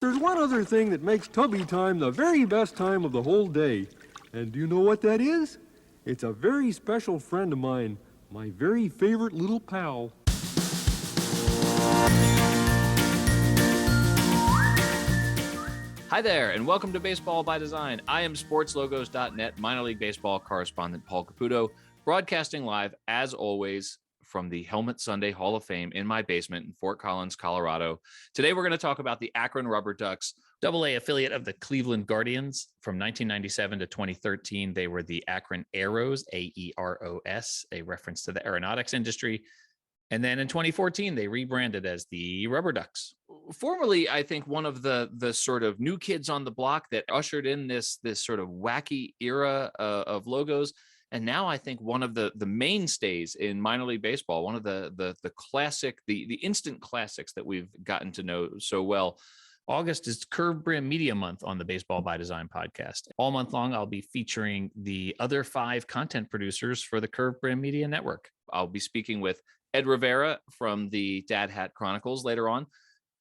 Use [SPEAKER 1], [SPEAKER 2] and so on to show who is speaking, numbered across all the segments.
[SPEAKER 1] There's one other thing that makes tubby time the very best time of the whole day. And do you know what that is? It's a very special friend of mine, my very favorite little pal.
[SPEAKER 2] Hi there, and welcome to Baseball by Design. I am SportsLogos.net minor league baseball correspondent Paul Caputo, broadcasting live, as always, from the Helmet Sunday Hall of Fame in my basement in Fort Collins, Colorado. Today, we're going to talk about the Akron RubberDucks, AA affiliate of the Cleveland Guardians. From 1997 to 2013, they were the Akron Aeros, A-E-R-O-S, a reference to the aeronautics industry. And then in 2014, they rebranded as the RubberDucks. Formerly, I think one of the sort of new kids on the block that ushered in this sort of wacky era of logos. And now I think one of the mainstays in minor league baseball, one of the classic, the instant classics that we've gotten to know so well. August is Curved Brim Media Month on the Baseball by Design podcast. All month long, I'll be featuring the other 5 content producers for the Curved Brim Media Network. I'll be speaking with Ed Rivera from the Dad Hat Chronicles later on.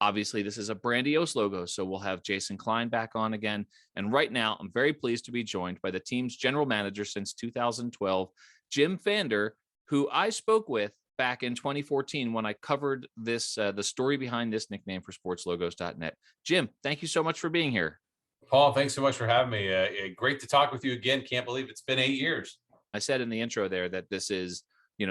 [SPEAKER 2] Obviously, this is a Brandiose logo, so we'll have Jason Klein back on again. And right now, I'm very pleased to be joined by the team's general manager since 2012, Jim Pfander, who I spoke with back in 2014 when I covered this, the story behind this nickname for SportsLogos.net. Jim, thank you so much for being here.
[SPEAKER 3] Paul, thanks so much for having me. Great to talk with you again. Can't believe it's been 8 years.
[SPEAKER 2] I said in the intro there that this is,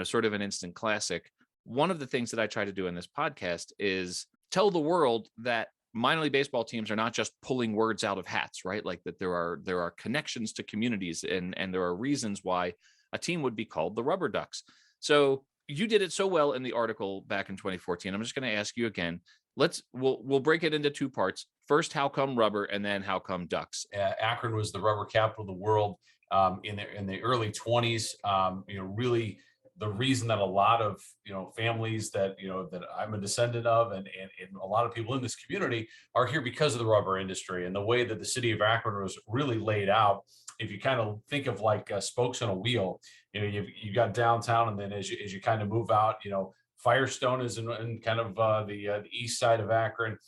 [SPEAKER 2] sort of an instant classic. One of the things that I try to do in this podcast is tell the world that minor league baseball teams are not just pulling words out of hats, right? Like that there are connections to communities and there are reasons why a team would be called the RubberDucks. So you did it so well in the article back in 2014. I'm just going to ask you again. We'll break it into 2 parts. First, how come rubber, and then how come ducks?
[SPEAKER 3] Akron was the rubber capital of the world in the early 20s. Really the reason that a lot of families that that I'm a descendant of and a lot of people in this community are here because of the rubber industry and the way that the city of Akron was really laid out. If you kind of think of like spokes on a wheel, you've got downtown, and then as you kind of move out, Firestone is in kind of the east side of Akron.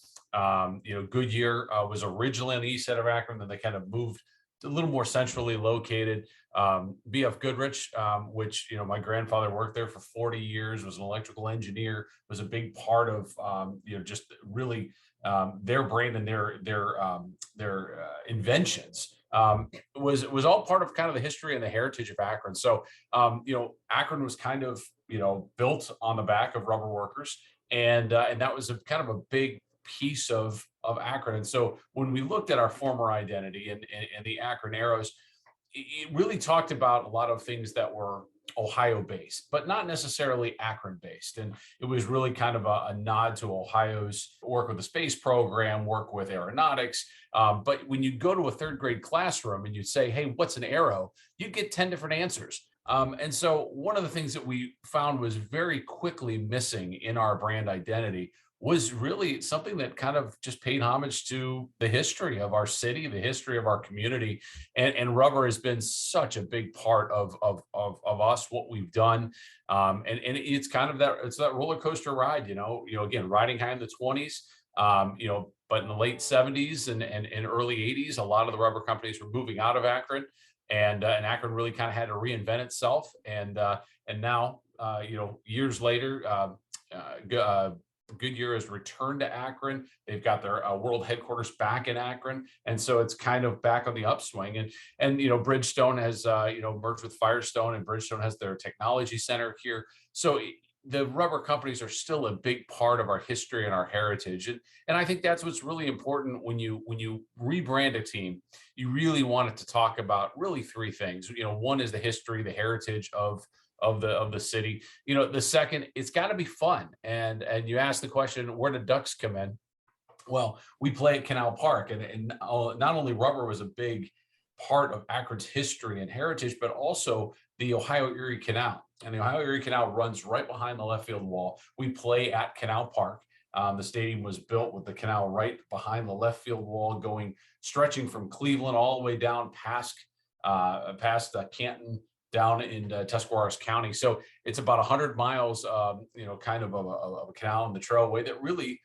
[SPEAKER 3] Goodyear was originally on the east side of Akron, then they kind of moved a little more centrally located. BF Goodrich, which my grandfather worked there for 40 years, was an electrical engineer, was a big part of just really their brand and their inventions. Was all part of kind of the history and the heritage of Akron. So Akron was kind of built on the back of rubber workers, and that was kind of a big piece of Akron. And so when we looked at our former identity and the Akron Aeros, it really talked about a lot of things that were Ohio based, but not necessarily Akron based. And it was really kind of a nod to Ohio's work with the space program, work with aeronautics. But when you go to a 3rd grade classroom and you say, hey, what's an arrow? You'd get 10 different answers. And so one of the things that we found was very quickly missing in our brand identity was really something that kind of just paid homage to the history of our city, the history of our community. And rubber has been such a big part of us, what we've done. And it's kind of that roller coaster ride, again, riding high in the 20s, but in the late 70s and early 80s, a lot of the rubber companies were moving out of Akron, and Akron really kind of had to reinvent itself. And now, years later, Goodyear has returned to Akron. They've got their world headquarters back in Akron, and so it's kind of back on the upswing. And Bridgestone has merged with Firestone, and Bridgestone has their technology center here. So the rubber companies are still a big part of our history and our heritage, and I think that's what's really important when you rebrand a team. You really want it to talk about really 3 things. One is the history, the heritage of the city. The second, it's got to be fun. And you ask the question, where do ducks come in? Well, we play at Canal Park, and not only rubber was a big part of Akron's history and heritage, but also the Ohio Erie Canal. And the Ohio Erie Canal runs right behind the left field wall. We play at Canal Park. The stadium was built with the canal right behind the left field wall, stretching from Cleveland all the way down past Canton, down in Tuscarawas County. So it's about 100 miles, kind of a canal and the trailway that really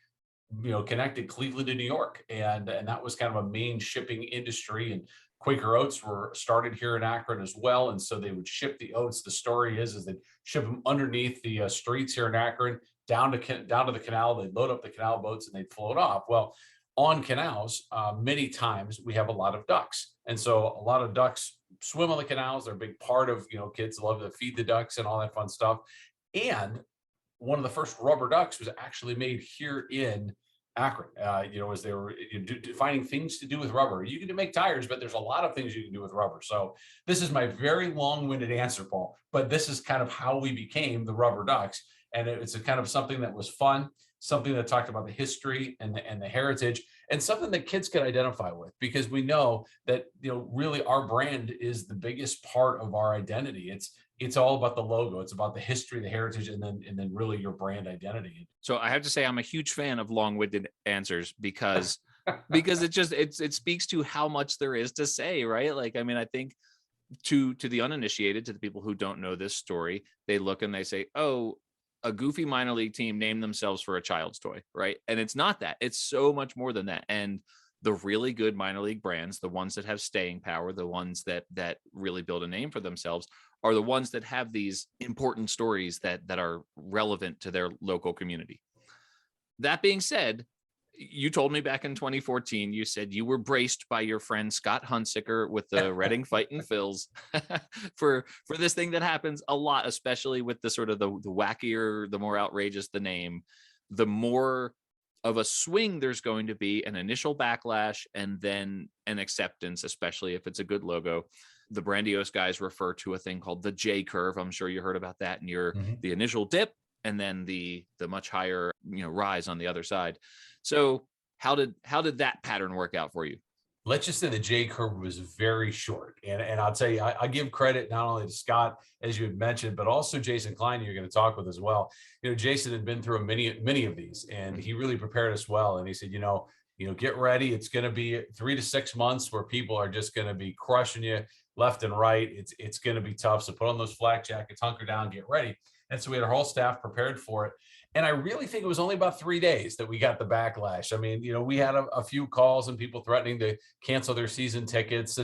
[SPEAKER 3] connected Cleveland to New York, and that was kind of a main shipping industry. And Quaker Oats were started here in Akron as well, and so they would ship the oats. The story is they'd ship them underneath the streets here in Akron down to the canal. They'd load up the canal boats and they'd float off. Well, on canals, many times we have a lot of ducks, and so a lot of ducks swim on the canals. They're a big part of, kids love to feed the ducks and all that fun stuff. And one of the first rubber ducks was actually made here in Akron, as they were finding things to do with rubber. You can make tires, but there's a lot of things you can do with rubber. So this is my very long-winded answer, Paul, but this is kind of how we became the Rubber Ducks. And it's a kind of something that was fun, something that talked about the history and the heritage, and something that kids could identify with, because we know that, really our brand is the biggest part of our identity. It's all about the logo. It's about the history, the heritage, and then really your brand identity.
[SPEAKER 2] So I have to say I'm a huge fan of long-winded answers because it speaks to how much there is to say, right? Like, I mean, I think to the uninitiated, to the people who don't know this story, they look and they say, oh, a goofy minor league team named themselves for a child's toy, right? And it's not that. It's so much more than that. And the really good minor league brands, the ones that have staying power, the ones that really build a name for themselves, are the ones that have these important stories that are relevant to their local community. That being said, you told me back in 2014, you said you were braced by your friend Scott Hunsicker with the Reading Fightin' Phils for this thing that happens a lot, especially with the sort of the wackier, the more outrageous the name, the more of a swing there's going to be, an initial backlash and then an acceptance, especially if it's a good logo. The Brandiose guys refer to a thing called the J curve. I'm sure you heard about that, and the initial dip and then the much higher, rise on the other side. So how did that pattern work out for you?
[SPEAKER 3] Let's just say the J curve was very short. And I'll tell you, I give credit not only to Scott, as you had mentioned, but also Jason Klein, you're going to talk with as well. Jason had been through many of these, and he really prepared us well. And he said, get ready. It's going to be 3 to 6 months where people are just going to be crushing you left and right. It's going to be tough. So put on those flak jackets, hunker down, get ready. And so we had our whole staff prepared for it. And I really think it was only about 3 days that we got the backlash. I mean, we had a few calls and people threatening to cancel their season tickets.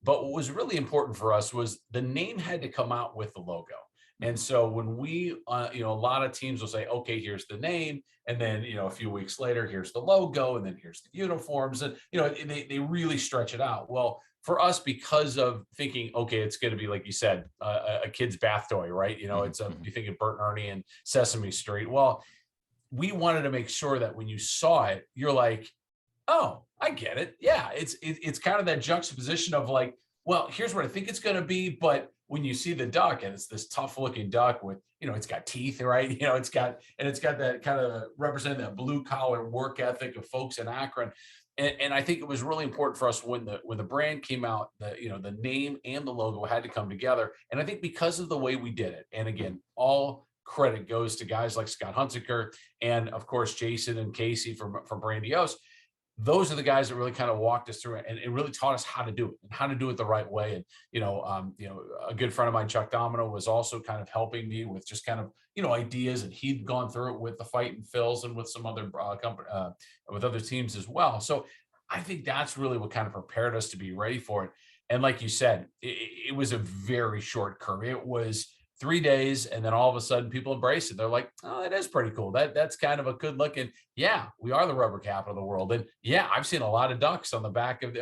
[SPEAKER 3] But what was really important for us was the name had to come out with the logo. And so when we, a lot of teams will say, okay, here's the name. And then, a few weeks later, here's the logo. And then here's the uniforms. And, they really stretch it out. Well, for us, because of thinking, okay, it's going to be, like you said, a kid's bath toy, right? It's you think of Bert and Ernie and Sesame Street. Well, we wanted to make sure that when you saw it, you're like, oh, I get it. Yeah, it's kind of that juxtaposition of like, well, here's what I think it's going to be, but when you see the duck and it's this tough looking duck with, it's got teeth, right? It's got that kind of representing that blue collar work ethic of folks in Akron. And I think it was really important for us when the brand came out, the name and the logo had to come together. And I think because of the way we did it, and again, all credit goes to guys like Scott Hunsicker and of course Jason and Casey from Brandiose. Those are the guys that really kind of walked us through it and it really taught us how to do it and how to do it the right way. And, a good friend of mine, Chuck Domino, was also kind of helping me with just kind of, ideas, and he'd gone through it with the Fightin' Phils and with some other with other teams as well. So I think that's really what kind of prepared us to be ready for it. And like you said, it was a very short curve. It was 3 days, and then all of a sudden people embrace it. They're like, oh, that is pretty cool. That's kind of a good look. And yeah, we are the rubber capital of the world. And yeah, I've seen a lot of ducks on the back of,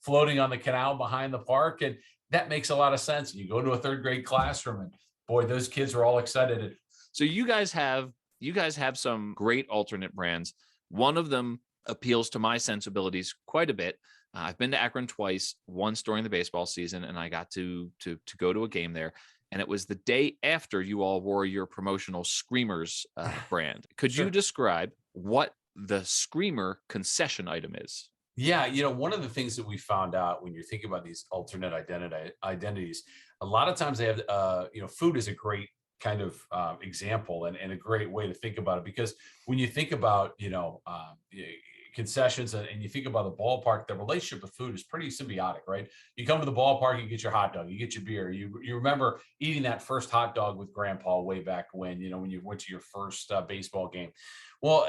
[SPEAKER 3] floating on the canal behind the park. And that makes a lot of sense. You go to a third grade classroom and boy, those kids are all excited.
[SPEAKER 2] So you guys have some great alternate brands. One of them appeals to my sensibilities quite a bit. I've been to Akron twice, once during the baseball season, and I got to go to a game there. And it was the day after you all wore your promotional Screamers brand. Could you describe what the Screamer concession item is?
[SPEAKER 3] Yeah, one of the things that we found out when you're thinking about these alternate identities, a lot of times they have, food is a great kind of example and a great way to think about it. Because when you think about, concessions, and you think about the ballpark, the relationship with food is pretty symbiotic, right? You come to the ballpark, you get your hot dog, you get your beer. You remember eating that first hot dog with Grandpa way back when, when you went to your first baseball game. Well,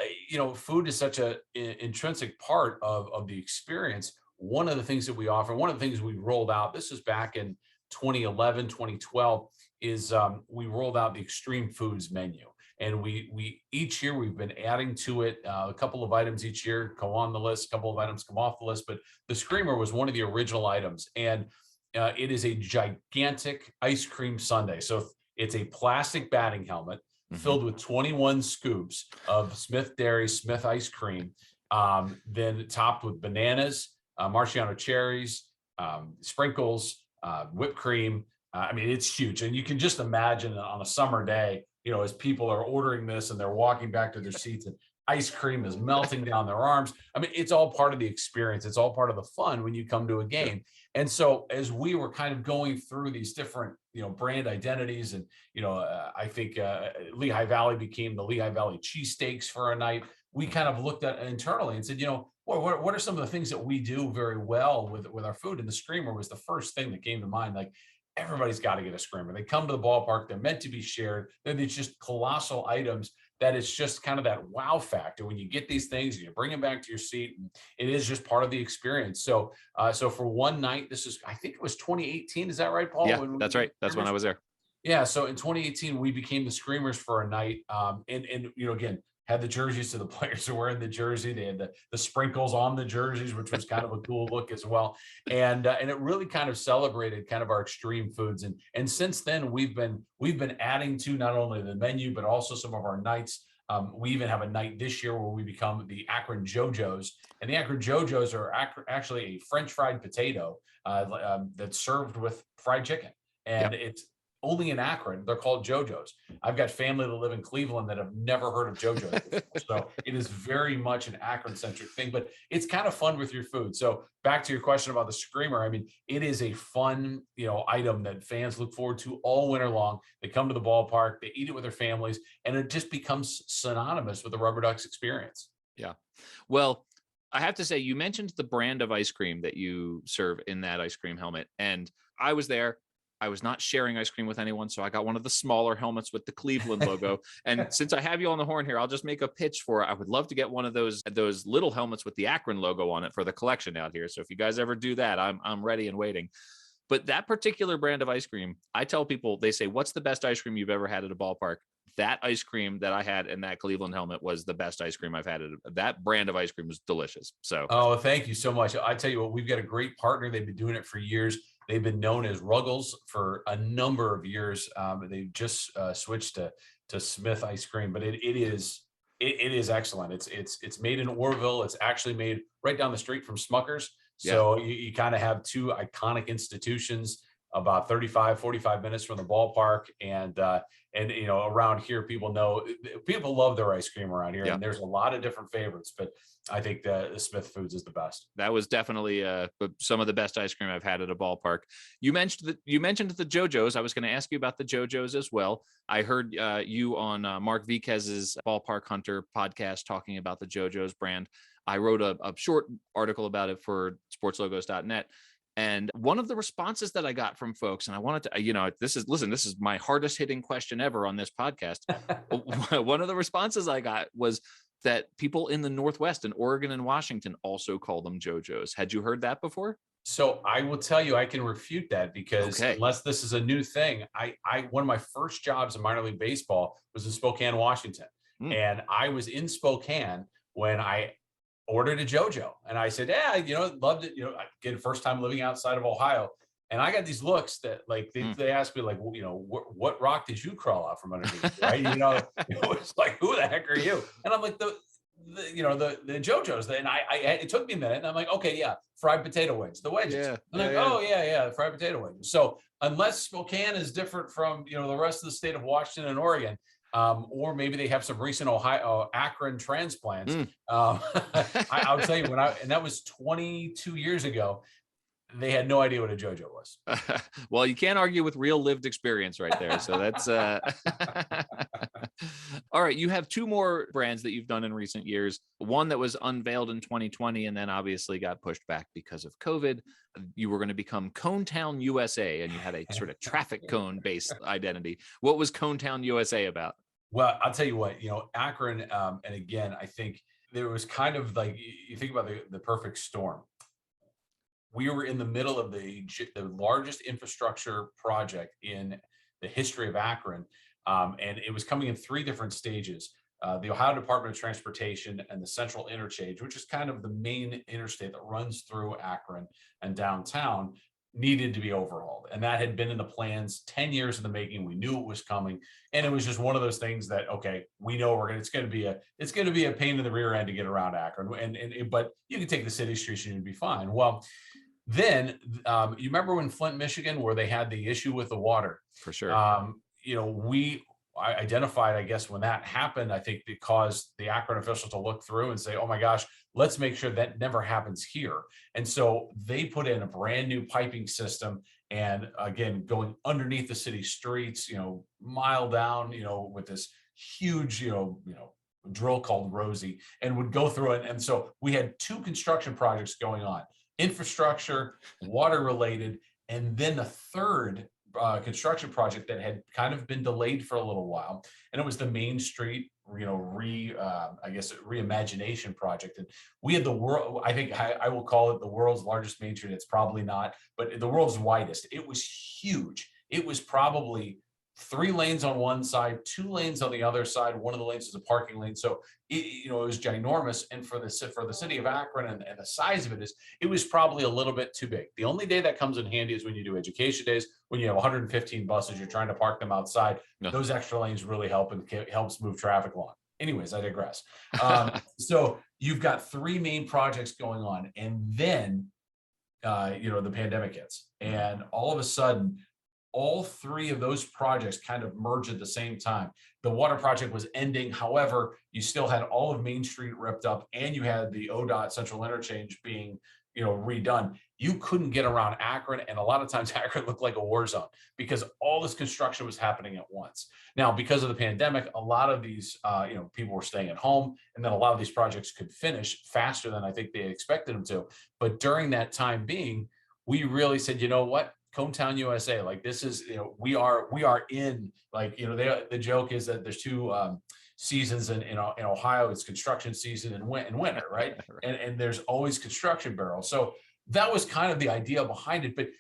[SPEAKER 3] food is such a intrinsic part of the experience. One of the things that we offer, one of the things we rolled out, this is back in 2011, 2012, is we rolled out the Extreme Foods menu. And we each year we've been adding to it a couple of items each year go on the list, a couple of items come off the list. But the Screamer was one of the original items, and it is a gigantic ice cream sundae. So it's a plastic batting helmet filled with 21 scoops of Smith Dairy Smith ice cream, then topped with bananas, Marciano cherries, sprinkles, whipped cream. I mean, it's huge, and you can just imagine on a summer day, as people are ordering this and they're walking back to their seats and ice cream is melting down their arms. I mean, it's all part of the experience. It's all part of the fun when you come to a game. And so as we were kind of going through these different, brand identities, and, I think Lehigh Valley became the Lehigh Valley cheesesteaks for a night. We kind of looked at internally and said, what are some of the things that we do very well with our food? And the Screamer was the first thing that came to mind. Like, everybody's got to get a Screamer. They come to the ballpark, they're meant to be shared. They're these just colossal items that it's just kind of that wow factor when you get these things and you bring them back to your seat. And it is just part of the experience. So for one night, I think it was 2018. Is that right, Paul?
[SPEAKER 2] Yeah, that's right. That's when I was there.
[SPEAKER 3] Yeah. So in 2018, we became the Screamers for a night. And again, had the jerseys, so the players are wearing the jersey. They had the sprinkles on the jerseys, which was kind of a cool look as well. And it really kind of celebrated kind of our extreme foods. And since then we've been adding to not only the menu, but also some of our nights. We even have a night this year where we become the Akron JoJo's, and the Akron JoJo's are actually a French fried potato that's served with fried chicken. And it's only in Akron. They're called JoJo's. I've got family that live in Cleveland that have never heard of JoJo's before. So it is very much an Akron-centric thing, but it's kind of fun with your food. So back to your question about the Screamer, I mean, it is a fun, item that fans look forward to all winter long. They come to the ballpark, they eat it with their families, and it just becomes synonymous with the RubberDucks experience.
[SPEAKER 2] Yeah. Well, I have to say, you mentioned the brand of ice cream that you serve in that ice cream helmet, and I was there. I was not sharing ice cream with anyone, so I got one of the smaller helmets with the Cleveland logo. And since I have you on the horn here, I'll just make a pitch for it. I would love to get one of those little helmets with the Akron logo on it for the collection out here. So if you guys ever do that, I'm ready and waiting. But that particular brand of ice cream, I tell people, they say, "What's the best ice cream you've ever had at a ballpark?" That ice cream that I had in that Cleveland helmet was the best ice cream I've had. That brand of ice cream was delicious. So,
[SPEAKER 3] thank you so much. I tell you what, we've got a great partner. They've been doing it for years. They've been known as Ruggles for a number of years. They just switched to Smith ice cream, but it is excellent. It's made in Orville. It's actually made right down the street from Smucker's. So you kind of have two iconic institutions about 35, 45 minutes from the ballpark. And around here, people love their ice cream around here. And there's a lot of different favorites, but I think the Smith Foods is the best.
[SPEAKER 2] That was definitely some of the best ice cream I've had at a ballpark. You mentioned the JoJo's. I was going to ask you about the JoJo's as well. I heard you on Mark Viquez's Ballpark Hunter podcast talking about the JoJo's brand. I wrote a short article about it for sportslogos.net. And one of the responses that I got from folks, and I wanted to, this is my hardest hitting question ever on this podcast. One of the responses I got was that people in the Northwest, in Oregon and Washington, also call them JoJo's. Had you heard that before?
[SPEAKER 3] So I will tell you, I can refute that because unless this is a new thing, one of my first jobs in minor league baseball was in Spokane, Washington. And I was in Spokane when I ordered a JoJo, and I said, loved it. Again, first time living outside of Ohio. And I got these looks that they asked me what rock did you crawl out from underneath? Right. It was like, who the heck are you? And I'm like, the JoJo's. And it took me a minute, and I'm like, okay, yeah, fried potato wings, the wedges. Fried potato wings. So unless Spokane is different from, the rest of the state of Washington and Oregon, or maybe they have some recent Akron transplants. I'll tell you, and that was 22 years ago. they had no idea what a JoJo was.
[SPEAKER 2] Well, you can't argue with real lived experience right there. So that's all right. You have two more brands that you've done in recent years. One that was unveiled in 2020 and then obviously got pushed back because of COVID. You were going to become Conetown USA, and you had a sort of traffic cone based identity. What was Conetown USA about?
[SPEAKER 3] Well, I'll tell you what, Akron, and again, I think there was kind of like, you think about the perfect storm. We were in the middle of the largest infrastructure project in the history of Akron, and it was coming in three different stages. The Ohio Department of Transportation and the Central Interchange, which is kind of the main interstate that runs through Akron and downtown, needed to be overhauled. And that had been in the plans 10 years in the making. We knew it was coming. And it was just one of those things that, okay, we know it's going to be a pain in the rear end to get around Akron. But you can take the city streets and you'd be fine. Well, then you remember when Flint, Michigan, where they had the issue with the water?
[SPEAKER 2] For sure.
[SPEAKER 3] I identified, I guess, when that happened, I think it caused the Akron officials to look through and say, oh my gosh, let's make sure that never happens here. And so they put in a brand new piping system, and again, going underneath the city streets, mile down, with this huge, drill called Rosie, and would go through it. And so we had two construction projects going on: infrastructure, water related, and then the third construction project that had kind of been delayed for a little while, and it was the Main Street, reimagination project. And we had I think I will call it the world's largest Main Street. It's probably not, but the world's widest. It was huge. It was probably 3 lanes on one side, 2 lanes on the other side. One of the lanes is a parking lane. So it was ginormous. And for the city of Akron and the size of it was probably a little bit too big. The only day that comes in handy is when you do education days, when you have 115 buses, you're trying to park them outside. No. Those extra lanes really help and helps move traffic along. Anyways, I digress. So you've got 3 main projects going on, and then the pandemic hits, and all of a sudden, all 3 of those projects kind of merged at the same time. The water project was ending. However, you still had all of Main Street ripped up, and you had the ODOT Central Interchange being, redone. You couldn't get around Akron, and a lot of times Akron looked like a war zone because all this construction was happening at once. Now, because of the pandemic, a lot of these, people were staying at home, and then a lot of these projects could finish faster than I think they expected them to. But during that time being, we really said, you know what? Conetown USA, like this is, we are in, like, the joke is that there's 2 seasons in Ohio. It's construction season and winter, right? And there's always construction barrels. So that was kind of the idea behind it. But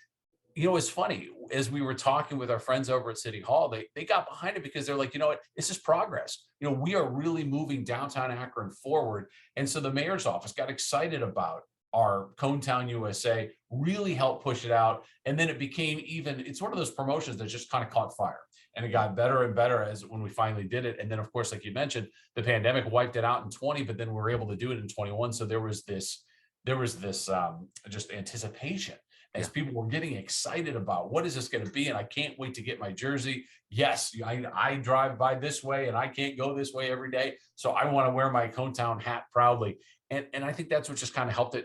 [SPEAKER 3] it's funny, as we were talking with our friends over at City Hall, they got behind it because they're like, this is progress. We are really moving downtown Akron forward. And so the mayor's office got excited about our Conetown USA, really helped push it out. And then it became it's one of those promotions that just kind of caught fire, and it got better and better as when we finally did it. And then, of course, like you mentioned, the pandemic wiped it out in 20, but then we were able to do it in 21. So there was this just anticipation as people were getting excited about what is this going to be. And I can't wait to get my jersey. Yes, I drive by this way and I can't go this way every day. So I want to wear my Conetown hat proudly. And I think that's what just kind of helped it,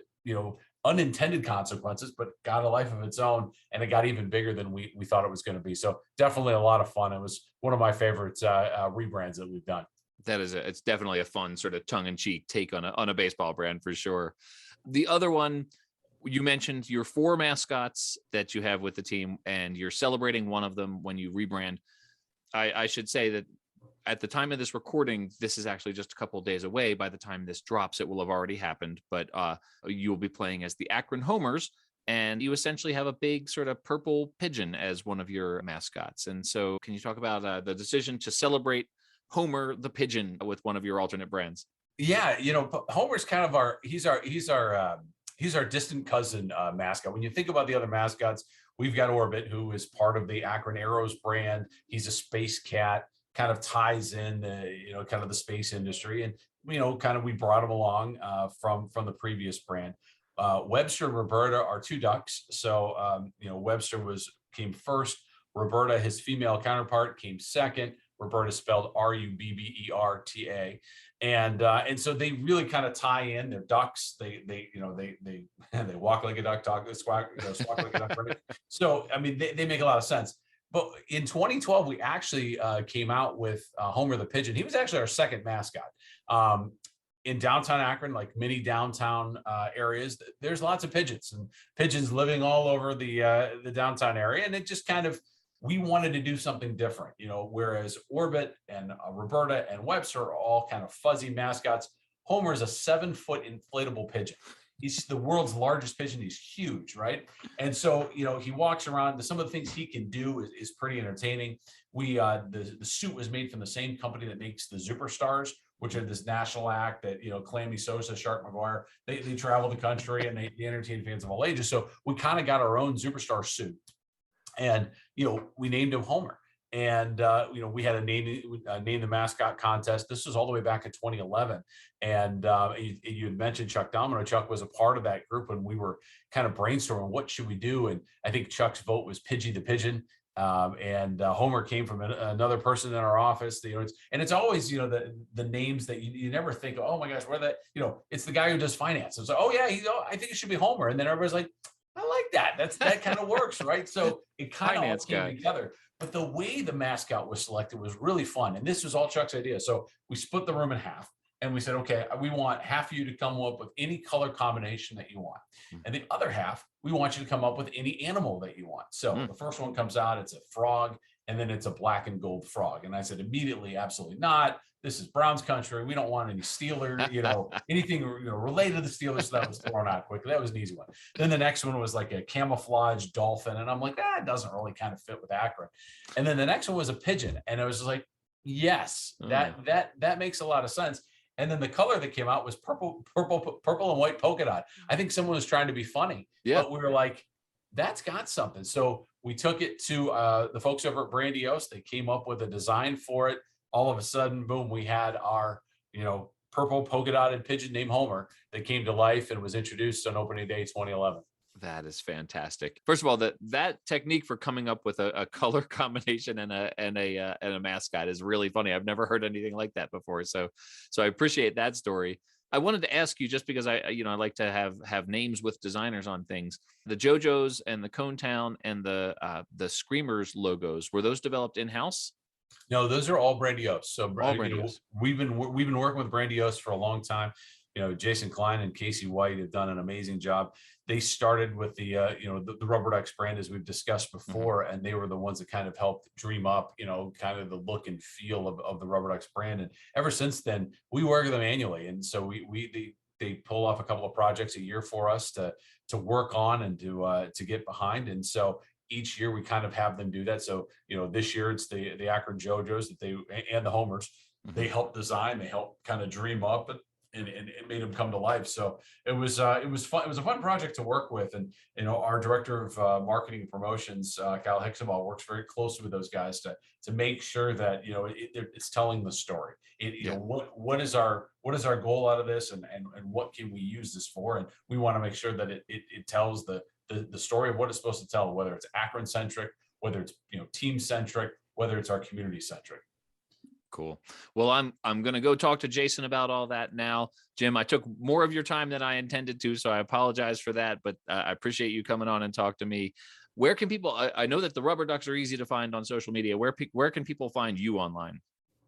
[SPEAKER 3] unintended consequences, but got a life of its own, and it got even bigger than we thought it was going to be. So definitely a lot of fun. It was one of my favorite rebrands that we've done.
[SPEAKER 2] It's definitely a fun sort of tongue-in-cheek take on a baseball brand for sure. The other one, you mentioned your 4 mascots that you have with the team, and you're celebrating one of them when you rebrand. I should say that at the time of this recording, this is actually just a couple of days away. By the time this drops, it will have already happened, but you'll be playing as the Akron Homers, and you essentially have a big sort of purple pigeon as one of your mascots. And so can you talk about the decision to celebrate Homer the pigeon with one of your alternate brands?
[SPEAKER 3] Yeah, Homer's kind of he's our distant cousin mascot. When you think about the other mascots, we've got Orbit, who is part of the Akron Arrows brand. He's a space cat, kind of ties in kind of the space industry, and kind of we brought him along from the previous brand. Webster and Roberta are 2 ducks. So Webster came first. Roberta, his female counterpart, came second. Roberta spelled Rubberta, And so they really kind of tie in. They're ducks. They they walk like a duck, talk squawk, squawk like a duck. Right? So I mean, they make a lot of sense. But in 2012, we actually came out with Homer the Pigeon. He was actually our second mascot. In downtown Akron, like many downtown areas, there's lots of pigeons and pigeons living all over the downtown area. And it just kind of, we wanted to do something different, whereas Orbit and Roberta and Webster are all kind of fuzzy mascots. Homer is a 7-foot inflatable pigeon. He's the world's largest pigeon. He's huge, right? And so, he walks around. Some of the things he can do is pretty entertaining. The suit was made from the same company that makes the Superstars, which are this national act that, Clammy Sosa, Shark McGuire, they travel the country and they entertain fans of all ages. So we kind of got our own Superstar suit. And, we named him Homer. And, we had a name the mascot contest. This was all the way back in 2011. And you had mentioned Chuck Domino. Chuck was a part of that group when we were kind of brainstorming, what should we do? And I think Chuck's vote was Pidgey the Pigeon. And Homer came from another person in our office. It's always, the names that you never think, oh my gosh, where that, it's the guy who does finance. It's like, oh yeah, I think it should be Homer. And then everybody's like, I like that. That kind of works, right? So it kind of all came together. But the way the mascot was selected was really fun. And this was all Chuck's idea. So we split the room in half and we said, okay, we want half of you to come up with any color combination that you want. And the other half, we want you to come up with any animal that you want. So the first one comes out, it's a frog, and then it's a black and gold frog. And I said immediately, absolutely not. This is Browns country. We don't want any Steelers, anything related to the Steelers. So that was thrown out quickly. That was an easy one. Then the next one was like a camouflage dolphin. And I'm like, it doesn't really kind of fit with Akron. And then the next one was a pigeon. And I was like, yes, that makes a lot of sense. And then the color that came out was purple and white polka dot. I think someone was trying to be funny, but we were like, that's got something. So we took it to the folks over at Brandiose. They came up with a design for it. All of a sudden, boom, we had our, purple polka dotted pigeon named Homer that came to life and was introduced on opening day 2011.
[SPEAKER 2] That is fantastic. First of all, that technique for coming up with a color combination and a mascot is really funny. I've never heard anything like that before. So I appreciate that story. I wanted to ask you, just because I like to have names with designers on things. The JoJo's and the Conetown and the Screamers logos, were those developed in-house?
[SPEAKER 3] No, those are all Brandiose. So
[SPEAKER 2] all Brandiose.
[SPEAKER 3] We've been working with Brandiose for a long time. Jason Klein and Casey White have done an amazing job. They started with the RubberDucks brand, as we've discussed before, and they were the ones that kind of helped dream up, kind of the look and feel of the RubberDucks brand. And ever since then, we work with them annually. And so they pull off a couple of projects a year for us to work on and to get behind. And so each year we kind of have them do that. So, this year it's the Akron JoJo's and the Homers, they help design, they help kind of dream up and it made them come to life. So it was fun. It was a fun project to work with. And, our director of marketing and promotions, Kyle Hicksaball, works very closely with those guys to make sure that, it's telling the story. What is our goal out of this and what can we use this for? And we want to make sure that it tells the story of what it's supposed to tell, whether it's Akron centric, whether it's, team centric, whether it's our community centric.
[SPEAKER 2] Cool. Well, I'm going to go talk to Jason about all that now. Jim, I took more of your time than I intended to, so I apologize for that, but I appreciate you coming on and talk to me. Where can people, I know that the RubberDucks are easy to find on social media. Where can people find you online?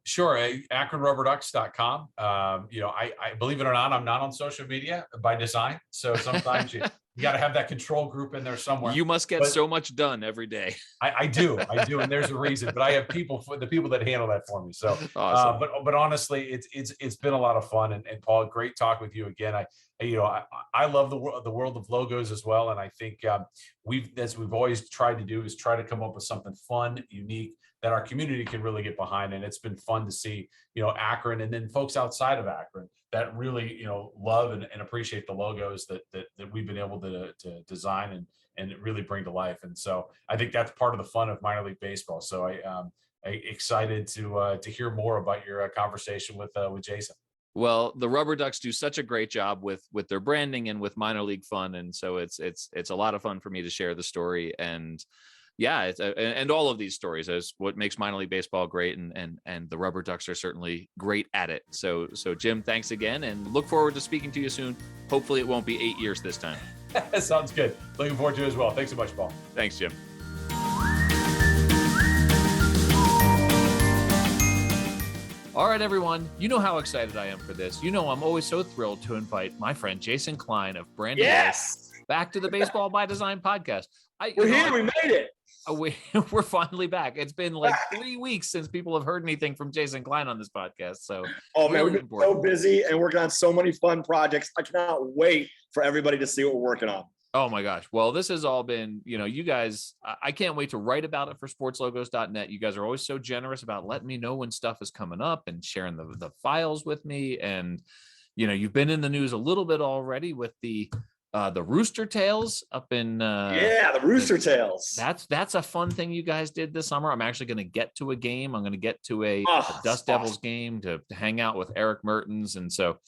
[SPEAKER 3] Sure. AkronRubberDucks.com. I believe it or not, I'm not on social media by design. So sometimes you got to have that control group in there somewhere.
[SPEAKER 2] You must get so much done every day.
[SPEAKER 3] I do. And there's a reason, but I have the people that handle that for me. So,
[SPEAKER 2] awesome.
[SPEAKER 3] But honestly, it's been a lot of fun. And Paul, great talk with you again. I love the world of logos as well. And I think as we've always tried to do is try to come up with something fun, unique, that our community can really get behind. And it's been fun to see, Akron and then folks outside of Akron that really, love and appreciate the logos that we've been able to design and really bring to life. And so I think that's part of the fun of minor league baseball. So I excited to hear more about your conversation with Jason.
[SPEAKER 2] Well, the RubberDucks do such a great job with their branding and with minor league fun. And so it's a lot of fun for me to share the story. And yeah, and all of these stories is what makes minor league baseball great, and the Rubber Ducks are certainly great at it. So Jim, thanks again, and look forward to speaking to you soon. Hopefully it won't be 8 years this time.
[SPEAKER 3] Sounds good. Looking forward to it as well. Thanks so much, Paul.
[SPEAKER 2] Thanks, Jim. All right, everyone. You know how excited I am for this. You know I'm always so thrilled to invite my friend Jason Klein of Brandiose back to the Baseball by Design podcast.
[SPEAKER 4] We're here. We made it.
[SPEAKER 2] We're finally back. It's been like 3 weeks since people have heard anything from Jason Klein on this podcast. So,
[SPEAKER 4] oh man, we've been so busy and working on so many fun projects. I cannot wait for everybody to see what we're working on.
[SPEAKER 2] Oh my gosh. Well, this has all been, you guys, I can't wait to write about it for sportslogos.net. You guys are always so generous about letting me know when stuff is coming up and sharing the files with me. And, you've been in the news a little bit already with the Rooster Tails up in
[SPEAKER 4] the Rooster Tails.
[SPEAKER 2] That's a fun thing you guys did this summer. I'm actually going to get to a game. I'm going to get to a Dust Devils game to hang out with Eric Mertens. And so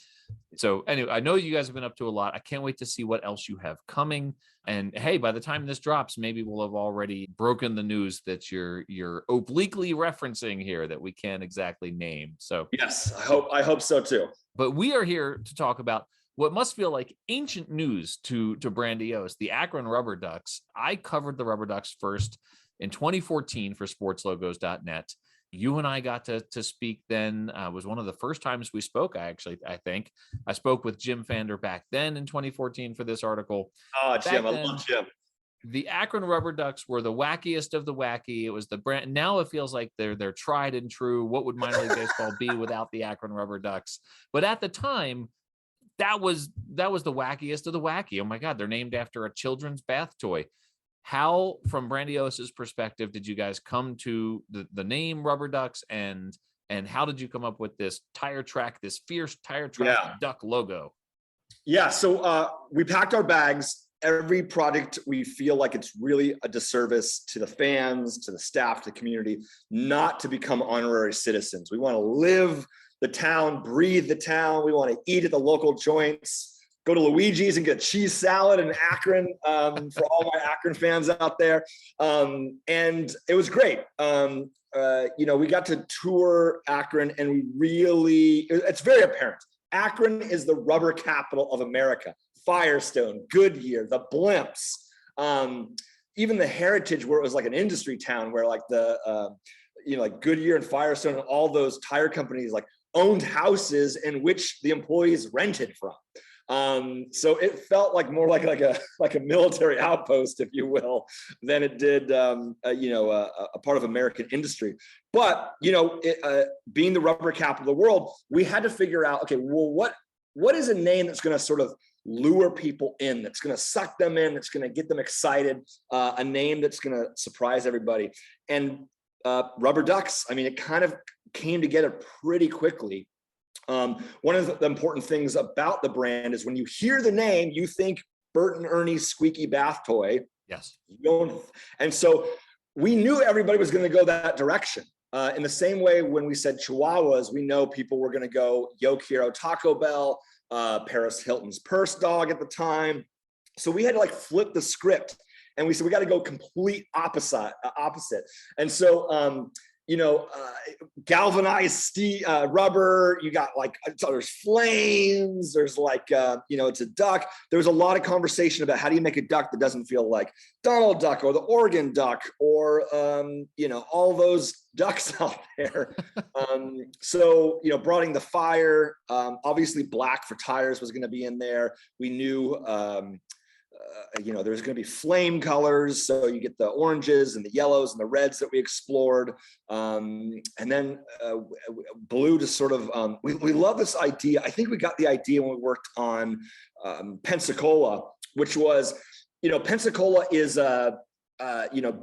[SPEAKER 2] anyway, I know you guys have been up to a lot. I can't wait to see what else you have coming. And hey, by the time this drops, maybe we'll have already broken the news that you're obliquely referencing here that we can't exactly name. So
[SPEAKER 4] yes, I hope so too.
[SPEAKER 2] But we are here to talk about what must feel like ancient news to Brandiose, the Akron RubberDucks. I covered the RubberDucks first in 2014 for sportslogos.net. You and I got to speak then. Was one of the first times we spoke. I think I spoke with Jim Pfander back then in 2014 for this article.
[SPEAKER 4] Oh, Jim, I love Jim.
[SPEAKER 2] The Akron RubberDucks were the wackiest of the wacky. It was the brand. Now it feels like they're tried and true. What would minor league baseball be without the Akron RubberDucks? But at the time, that was the wackiest of the wacky. Oh my God, they're named after a children's bath toy. How, from Brandiose's perspective, did you guys come to the name RubberDucks, and how did you come up with this fierce tire track duck logo?
[SPEAKER 4] Yeah, so we packed our bags. Every product we feel like it's really a disservice to the fans, to the staff, to the community, not to become honorary citizens. We want to live the town, breathe the town. We want to eat at the local joints. Go to Luigi's and get cheese salad in Akron for all my Akron fans out there. And it was great. We got to tour Akron, and it's very apparent. Akron is the rubber capital of America. Firestone, Goodyear, the blimps, even the Heritage, where it was like an industry town where like like Goodyear and Firestone and all those tire companies like owned houses in which the employees rented from. So it felt like more like a military outpost, if you will, than it did, a part of American industry. But, being the rubber capital of the world, we had to figure out, okay, well, what is a name that's going to sort of lure people in, that's going to suck them in, that's going to get them excited, a name that's going to surprise everybody. And RubberDucks, I mean, it kind of came together pretty quickly. One of the important things about the brand is when you hear the name, you think Bert and Ernie's squeaky bath toy.
[SPEAKER 2] Yes.
[SPEAKER 4] And so we knew everybody was going to go that direction. In the same way, when we said Chihuahuas, we know people were going to go Yo Quiero Taco Bell, Paris Hilton's Purse Dog at the time. So we had to like flip the script, and we said we got to go complete opposite. And so galvanized steel, rubber, you got like, so there's flames, there's like, it's a duck. There was a lot of conversation about how do you make a duck that doesn't feel like Donald Duck or the Oregon Duck or, all those ducks out there. Broadening the fire, obviously black for tires was going to be in there. We knew, there's going to be flame colors. So you get the oranges and the yellows and the reds that we explored. And then blue to sort of, we love this idea. I think we got the idea when we worked on Pensacola, which was, Pensacola is a,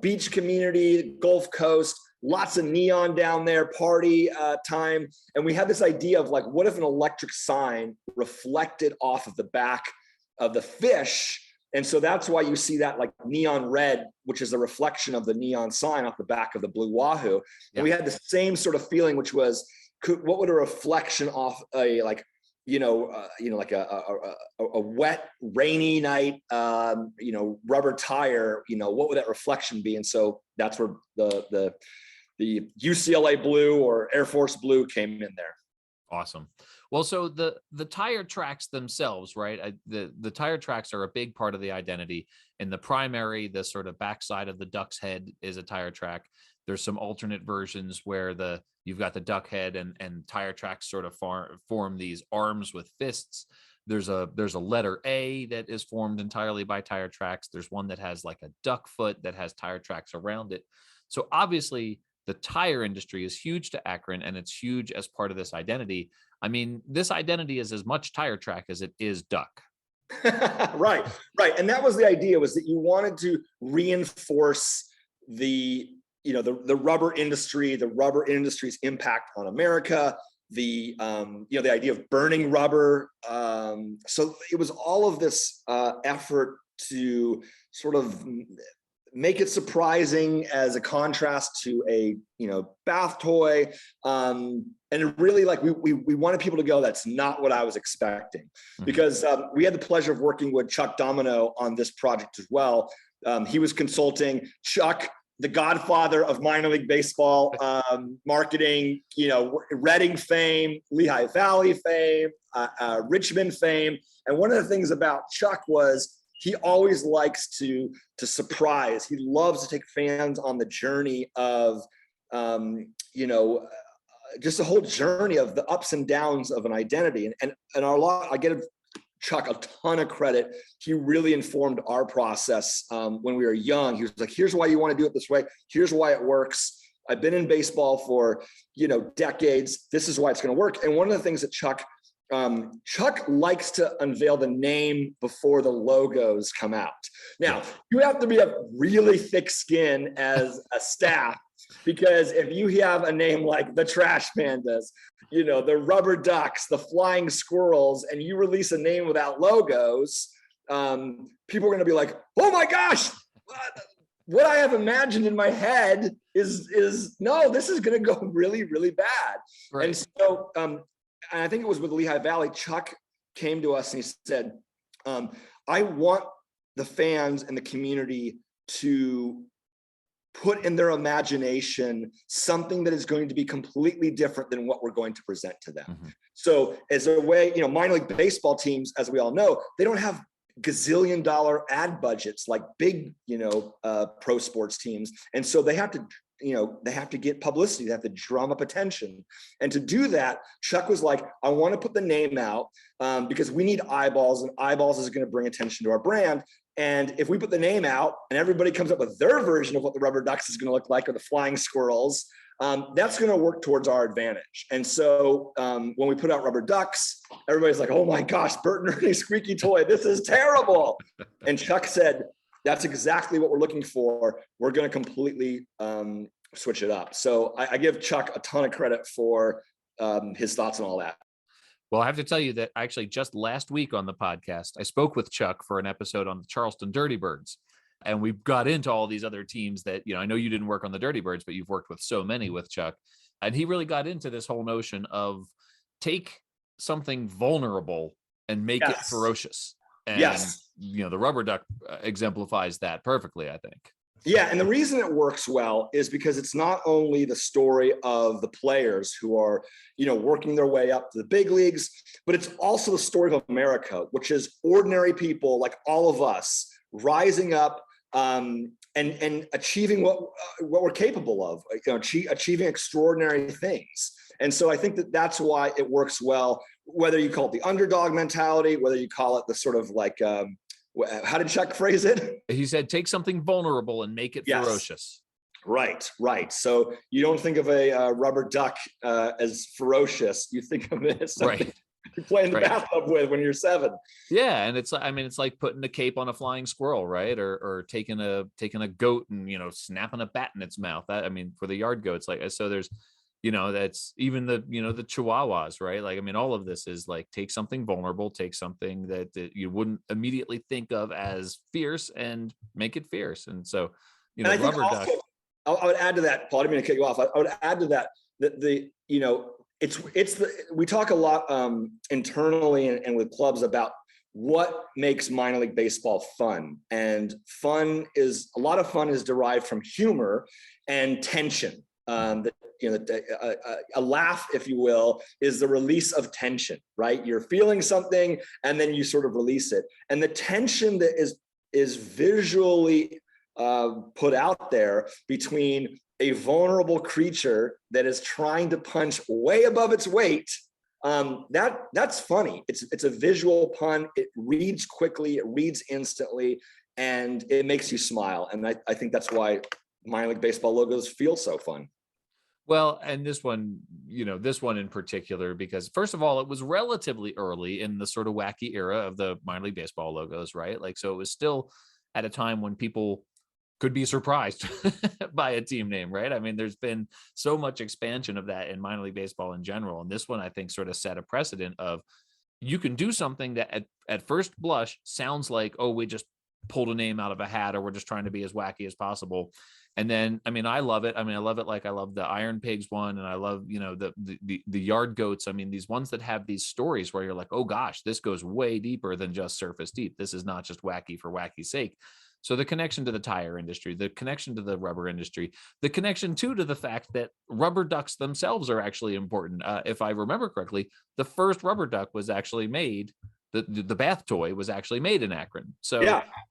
[SPEAKER 4] beach community, Gulf Coast, lots of neon down there, party time. And we had this idea of like, what if an electric sign reflected off of the back of the fish? And so that's why you see that like neon red, which is a reflection of the neon sign off the back of the blue Wahoo. And we had the same sort of feeling, which was, what would a reflection off a like like a wet, rainy night, rubber tire, what would that reflection be? And so that's where the UCLA blue or Air Force blue came in there.
[SPEAKER 2] Awesome. Well, so the tire tracks themselves, right? The tire tracks are a big part of the identity. In the primary, the sort of backside of the duck's head is a tire track. There's some alternate versions where you've got the duck head and tire tracks sort of form these arms with fists. There's a letter A that is formed entirely by tire tracks. There's one that has like a duck foot that has tire tracks around it. So obviously the tire industry is huge to Akron, and it's huge as part of this identity. I mean, this identity is as much tire track as it is duck.
[SPEAKER 4] Right. And that was the idea, was that you wanted to reinforce the rubber industry's impact on America, the idea of burning rubber. So it was all of this effort to sort of make it surprising as a contrast to a bath toy, and really, like, we wanted people to go, that's not what I was expecting, because we had the pleasure of working with Chuck Domino on this project as well. He was consulting. Chuck, the godfather of minor league baseball marketing, Reading fame, Lehigh Valley fame, Richmond fame. And one of the things about Chuck was he always likes to surprise. He loves to take fans on the journey of, just the whole journey of the ups and downs of an identity. And I give Chuck a ton of credit. He really informed our process when we were young. He was like, here's why you want to do it this way. Here's why it works. I've been in baseball for, decades. This is why it's going to work. And one of the things that Chuck likes to unveil the name before the logos come out. Now, you have to be a really thick skin as a staff, because if you have a name like the Trash Pandas, the RubberDucks, the Flying Squirrels, and you release a name without logos, people are going to be like, oh my gosh, what I have imagined in my head is no, this is going to go really, really bad. Right. And so, and I think it was with Lehigh Valley, Chuck came to us and he said, I want the fans and the community to put in their imagination something that is going to be completely different than what we're going to present to them. Mm-hmm. So as a way, minor league baseball teams, as we all know, they don't have gazillion-dollar ad budgets like big, pro sports teams. And so they have to get publicity. They have to drum up attention. And to do that, Chuck was like, I want to put the name out because we need eyeballs, and eyeballs is going to bring attention to our brand. And if we put the name out and everybody comes up with their version of what the RubberDucks is going to look like, or the Flying Squirrels, that's going to work towards our advantage. And so when we put out RubberDucks, everybody's like, oh my gosh, Bert and Ernie's squeaky toy, this is terrible. And Chuck said, that's exactly what we're looking for. We're going to completely switch it up. So I give Chuck a ton of credit for his thoughts on all that.
[SPEAKER 2] Well, I have to tell you that actually just last week on the podcast, I spoke with Chuck for an episode on the Charleston Dirty Birds. And we got into all these other teams that, I know you didn't work on the Dirty Birds, but you've worked with so many with Chuck. And he really got into this whole notion of take something vulnerable and make it ferocious. And, the RubberDuck exemplifies that perfectly, I think.
[SPEAKER 4] Yeah, and the reason it works well is because it's not only the story of the players who are, working their way up to the big leagues, but it's also the story of America, which is ordinary people like all of us rising up and achieving what we're capable of, achieving extraordinary things. And so I think that's why it works well, whether you call it the underdog mentality, whether you call it the sort of like, how did Chuck phrase it?
[SPEAKER 2] He said, take something vulnerable and make it ferocious.
[SPEAKER 4] Right. So you don't think of a rubber duck as ferocious. You think of it as something you play in the bathtub with when you're 7.
[SPEAKER 2] Yeah, and it's like putting a cape on a flying squirrel, right? Or taking a goat and snapping a bat in its mouth. For the yard goats, like, so there's. That's even the Chihuahuas, right? Like, all of this is like, take something vulnerable, take something that you wouldn't immediately think of as fierce and make it fierce. And so,
[SPEAKER 4] RubberDuck. I would add to that, Paul, I didn't mean to cut you off. I would add to that the we talk a lot internally and with clubs about what makes minor league baseball fun. And a lot of fun is derived from humor and tension. A laugh, if you will, is the release of tension, right? You're feeling something and then you sort of release it. And the tension that is visually put out there between a vulnerable creature that is trying to punch way above its weight, that's funny. It's a visual pun. It reads quickly, it reads instantly, and it makes you smile. And I think that's why minor league baseball logos feel so fun.
[SPEAKER 2] Well, and this one in particular, because first of all, it was relatively early in the sort of wacky era of the minor league baseball logos, right? Like, so it was still at a time when people could be surprised by a team name, right? I mean, there's been so much expansion of that in minor league baseball in general. And this one, I think, sort of set a precedent of you can do something that at first blush sounds like, oh, we just pulled a name out of a hat, or we're just trying to be as wacky as possible. And then, I mean, I love it. I mean, I love it. Like I love the Iron Pigs one. And I love, the Yard Goats. I mean, these ones that have these stories where you're like, oh gosh, this goes way deeper than just surface deep. This is not just wacky for wacky's sake. So the connection to the tire industry, the connection to the rubber industry, the connection to the fact that rubber ducks themselves are actually important. If I remember correctly, the first rubber duck was actually made, the bath toy was actually made in Akron. So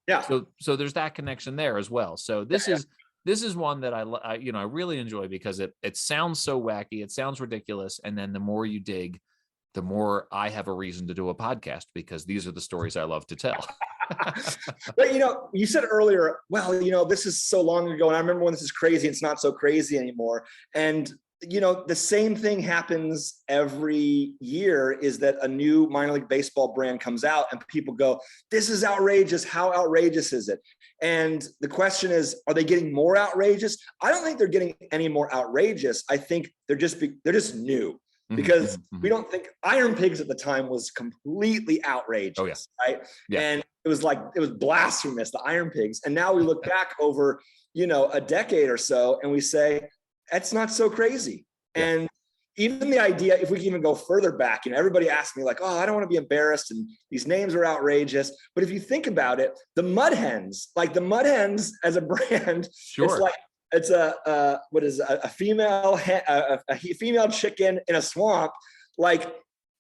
[SPEAKER 4] yeah.
[SPEAKER 2] So there's that connection there as well. So this is one that I really enjoy because it sounds so wacky, it sounds ridiculous, and then the more you dig, the more I have a reason to do a podcast, because these are the stories I love to tell.
[SPEAKER 4] But you said earlier, well, this is so long ago, and I remember when this is crazy. It's not so crazy anymore. And the same thing happens every year, is that a new minor league baseball brand comes out and people go, this is outrageous. How outrageous is it? And the question is, are they getting more outrageous? I don't think they're getting any more outrageous. I think they're just new. Because we don't think Iron Pigs at the time was completely outrageous, right? Yeah. And it was blasphemous, the Iron Pigs. And now we look back over, a decade or so, and we say, that's not so crazy. Yeah. And even the idea, if we can even go further back, everybody asks me like, oh, I don't want to be embarrassed and these names are outrageous. But if you think about it, the Mud Hens as a brand, sure. It's a female chicken in a swamp. Like,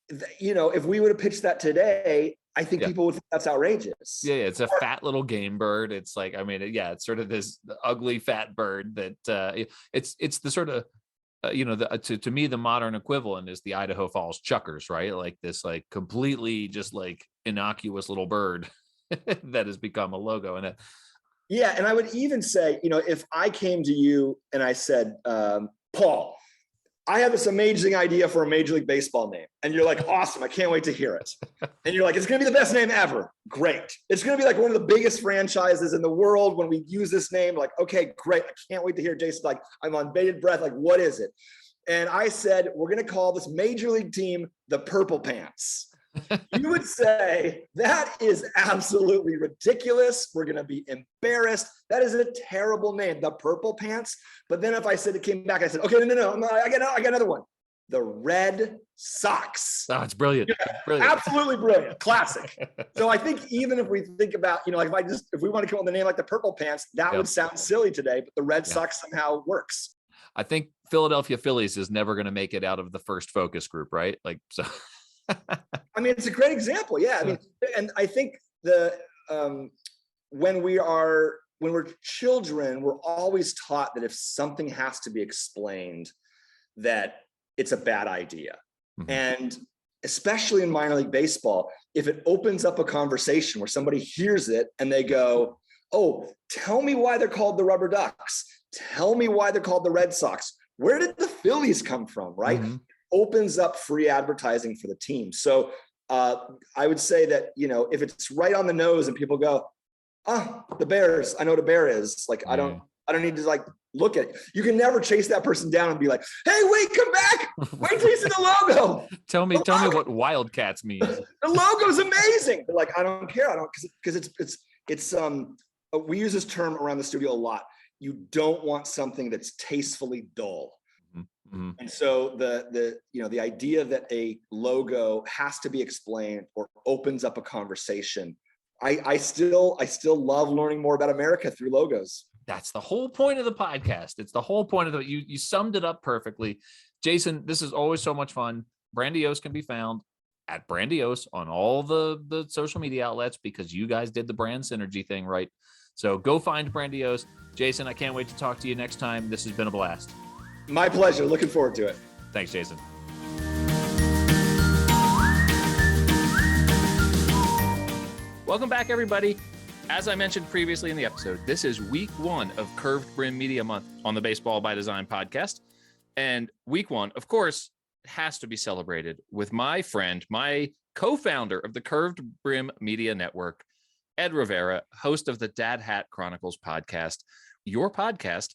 [SPEAKER 4] if we would have pitched that today, I think people would think that's outrageous.
[SPEAKER 2] Yeah, it's a fat little game bird. It's like, it's sort of this ugly fat bird that it's the sort of to me, the modern equivalent is the Idaho Falls Chuckers, right? Like this, like completely just like innocuous little bird that has become a logo. And
[SPEAKER 4] yeah, and I would even say, if I came to you and I said, Paul, I have this amazing idea for a Major League Baseball name. And you're like, awesome, I can't wait to hear it. And you're like, it's going to be the best name ever. Great. It's going to be like one of the biggest franchises in the world when we use this name. Like, okay, great. I can't wait to hear Jason. Like, I'm on bated breath. Like, what is it? And I said, we're going to call this Major League team the Purple Pants. You would say that is absolutely ridiculous. We're going to be embarrassed. That is a terrible name, the Purple Pants. But then if I said it came back, I said, okay, no, I got another one. The Red Sox.
[SPEAKER 2] Oh, it's brilliant.
[SPEAKER 4] Brilliant. Absolutely brilliant. Classic. So I think even if we think about, if we want to come up with a name like the Purple Pants, that would sound silly today, but the Red Sox somehow works.
[SPEAKER 2] I think Philadelphia Phillies is never going to make it out of the first focus group, right? Like, so.
[SPEAKER 4] It's a great example. Yeah. And I think when we're children, we're always taught that if something has to be explained, that it's a bad idea. Mm-hmm. And especially in minor league baseball, if it opens up a conversation where somebody hears it and they go, oh, tell me why they're called the Rubber Ducks. Tell me why they're called the Red Sox. Where did the Phillies come from, right? Mm-hmm. Opens up free advertising for the team. So I would say that, if it's right on the nose and people go, the Bears, I know what a bear is. Like, I don't need to like look at it. You can never chase that person down and be like, hey, wait, come back. Wait till you see the logo.
[SPEAKER 2] Tell me what Wildcats means.
[SPEAKER 4] The logo's amazing. But like, I don't care. Because it's we use this term around the studio a lot. You don't want something that's tastefully dull.
[SPEAKER 2] Mhm.
[SPEAKER 4] And so the idea that a logo has to be explained or opens up a conversation. I still love learning more about America through logos.
[SPEAKER 2] That's the whole point of the podcast. It's the whole point of you summed it up perfectly. Jason, this is always so much fun. Brandiose can be found at Brandiose on all the social media outlets because you guys did the brand synergy thing right. So go find Brandiose. Jason, I can't wait to talk to you next time. This has been a blast.
[SPEAKER 4] My pleasure. Looking forward to it.
[SPEAKER 2] Thanks, Jason. Welcome back, everybody. As I mentioned previously in the episode, this is week 1 of Curved Brim Media Month on the Baseball by Design podcast. And week 1, of course, has to be celebrated with my friend, my co-founder of the Curved Brim Media Network, Ed Rivera, host of the Dad Hat Chronicles podcast. Your podcast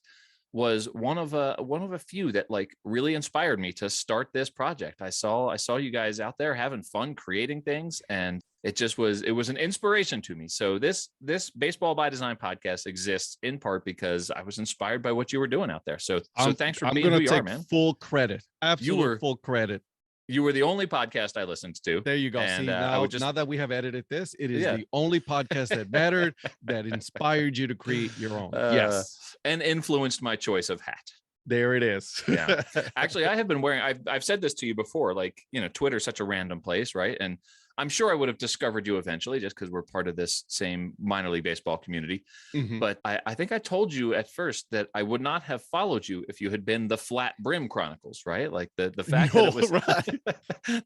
[SPEAKER 2] was one of a few that like really inspired me to start this project. I saw you guys out there having fun creating things, and it was an inspiration to me. So this Baseball by Design podcast exists in part because I was inspired by what you were doing out there. So thanks for being who you are, man.
[SPEAKER 5] Full credit. Absolute full credit.
[SPEAKER 2] You were the only podcast I listened to.
[SPEAKER 5] There you go.
[SPEAKER 2] And,
[SPEAKER 5] see, now that we have edited this, it is the only podcast that mattered, that inspired you to create your own. Yes.
[SPEAKER 2] And influenced my choice of hat.
[SPEAKER 5] There it is.
[SPEAKER 2] Yeah. Actually, I have been wearing, I've said this to you before, like, Twitter's such a random place, right? And I'm sure I would have discovered you eventually just because we're part of this same minor league baseball community.
[SPEAKER 5] Mhm.
[SPEAKER 2] But I think I told you at first that I would not have followed you if you had been the Flat Brim Chronicles, right? Like the fact that it was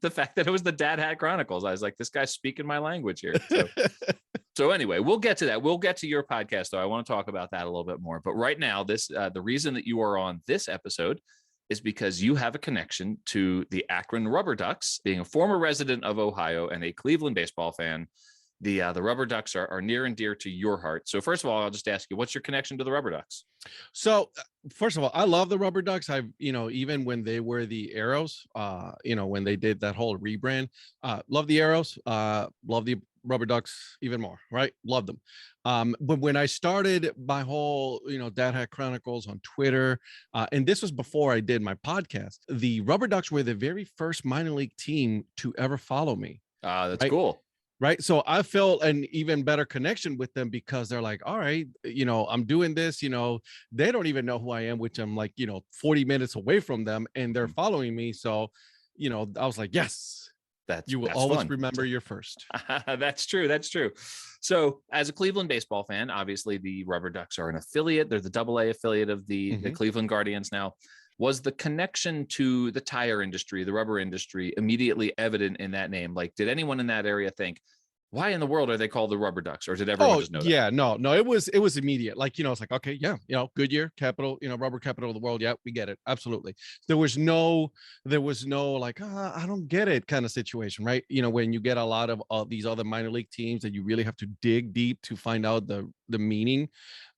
[SPEAKER 2] the fact that it was the Dad Hat Chronicles. I was like, this guy's speaking my language here. So anyway, we'll get to that. We'll get to your podcast, though. I want to talk about that a little bit more. But right now, the reason that you are on this episode is because you have a connection to the Akron RubberDucks. Being a former resident of Ohio and a Cleveland baseball fan, the RubberDucks are near and dear to your heart. So first of all, I'll just ask you, what's your connection to the RubberDucks?
[SPEAKER 5] So first of all, I love the RubberDucks. I've, even when they were the Arrows, when they did that whole rebrand, love the Arrows, love the RubberDucks even more, right? Love them. But when I started my whole, Dad Hat Chronicles on Twitter, and this was before I did my podcast, the RubberDucks were the very first minor league team to ever follow me.
[SPEAKER 2] That's
[SPEAKER 5] right?
[SPEAKER 2] Cool.
[SPEAKER 5] Right. So I felt an even better connection with them because they're like, all right, I'm doing this, they don't even know who I am, which I'm like, 40 minutes away from them and they're following me. So, I was like, yes, you will always
[SPEAKER 2] fun.
[SPEAKER 5] Remember your first.
[SPEAKER 2] That's true. That's true. So as a Cleveland baseball fan, obviously the RubberDucks are an affiliate. They're the AA affiliate of the Cleveland Guardians now. Was the connection to the tire industry, the rubber industry, immediately evident in that name? Like, did anyone in that area think, why in the world are they called the RubberDucks? Or did everyone just know that?
[SPEAKER 5] Yeah, no, it was immediate. Like, it's like, okay, yeah, Goodyear, capital, rubber capital of the world. Yeah, we get it. Absolutely. There was no like, I don't get it kind of situation, right? When you get a lot of these other minor league teams that you really have to dig deep to find out the meaning,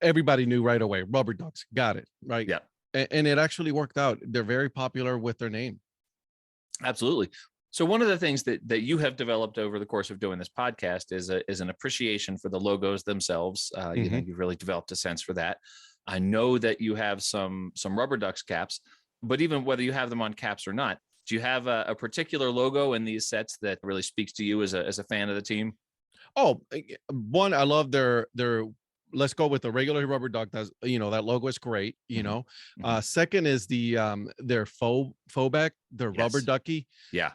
[SPEAKER 5] everybody knew right away, RubberDucks, got it, right?
[SPEAKER 2] Yeah.
[SPEAKER 5] And it actually worked out. They're very popular with their name.
[SPEAKER 2] Absolutely. So one of the things that you have developed over the course of doing this podcast is an appreciation for the logos themselves. You've really developed a sense for that. I know that you have some RubberDucks caps, but even whether you have them on caps or not, do you have a particular logo in these sets that really speaks to you as a fan of the team?
[SPEAKER 5] Oh, one, I love their let's go with the regular RubberDuck. That's, that logo is great. Second is their faux back, their Rubber Ducky.
[SPEAKER 2] Yeah.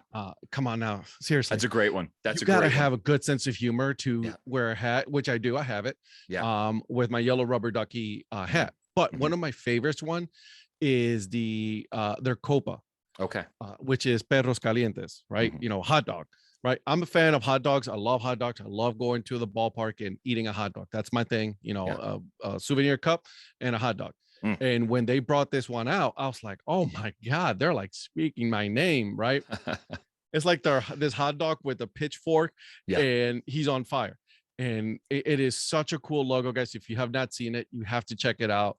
[SPEAKER 5] Come on now, seriously,
[SPEAKER 2] that's a great one.
[SPEAKER 5] You gotta have a good sense of humor to wear a hat, which I do. I have it.
[SPEAKER 2] Yeah.
[SPEAKER 5] With my yellow Rubber Ducky hat. But one of my favorites one is their Copa.
[SPEAKER 2] Okay.
[SPEAKER 5] Which is Perros Calientes, right? Hot dog. Right. I'm a fan of hot dogs. I love hot dogs. I love going to the ballpark and eating a hot dog. That's my thing, a souvenir cup and a hot dog. And when they brought this one out, I was like, oh my God, they're like speaking my name, right? It's like this hot dog with a pitchfork and he's on fire. And it is such a cool logo, guys. If you have not seen it, you have to check it out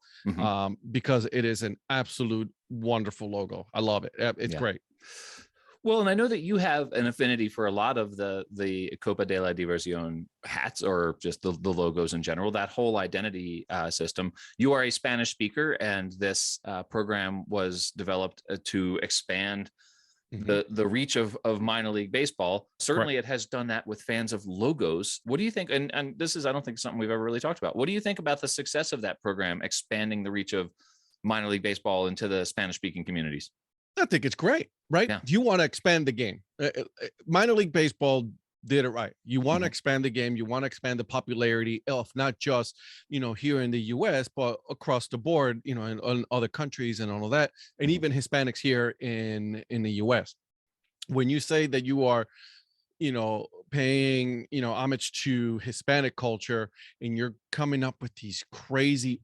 [SPEAKER 5] because it is an absolute wonderful logo. I love it. It's great.
[SPEAKER 2] Well, and I know that you have an affinity for a lot of the Copa de la Diversión hats, or just the logos in general, that whole identity system. You are a Spanish speaker, and this program was developed to expand the reach of minor league baseball. Certainly it has done that with fans of logos. What do you think? And this is, I don't think, something we've ever really talked about. What do you think about the success of that program expanding the reach of minor league baseball into the Spanish speaking communities?
[SPEAKER 5] I think it's great, right?
[SPEAKER 2] Yeah.
[SPEAKER 5] You want to expand the game. Minor league baseball did it right. You want to expand the game. You want to expand the popularity of not just, here in the US, but across the board, in other countries and all of that, and even Hispanics here in the US. When you say that you are, paying, homage to Hispanic culture, and you're coming up with these crazy,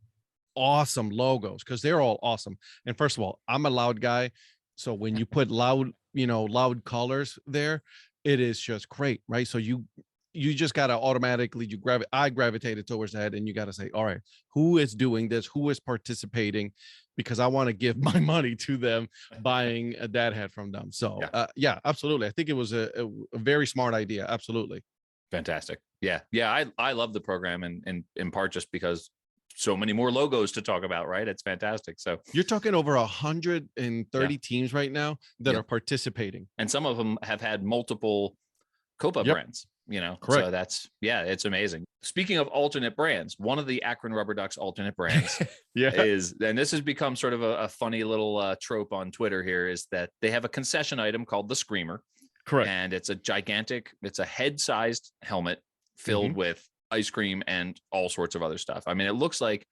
[SPEAKER 5] awesome logos, because they're all awesome. And first of all, I'm a loud guy. So when you put loud colors there, it is just great, right? So you just got to automatically, I gravitated towards that, and you got to say, all right, who is doing this? Who is participating? Because I want to give my money to them buying a dad hat from them. So yeah, absolutely. I think it was a very smart idea. Absolutely.
[SPEAKER 2] Fantastic. Yeah. I love the program, and in part just because so many more logos to talk about, right? It's fantastic. So
[SPEAKER 5] you're talking over 130 teams right now that are participating,
[SPEAKER 2] and some of them have had multiple Copa brands,
[SPEAKER 5] Correct.
[SPEAKER 2] So it's amazing. Speaking of alternate brands, one of the Akron RubberDucks alternate brands is, and this has become sort of a funny little trope on Twitter here, is that they have a concession item called the Screamer.
[SPEAKER 5] Correct.
[SPEAKER 2] And it's a head-sized helmet filled with ice cream and all sorts of other stuff. I mean, it looks like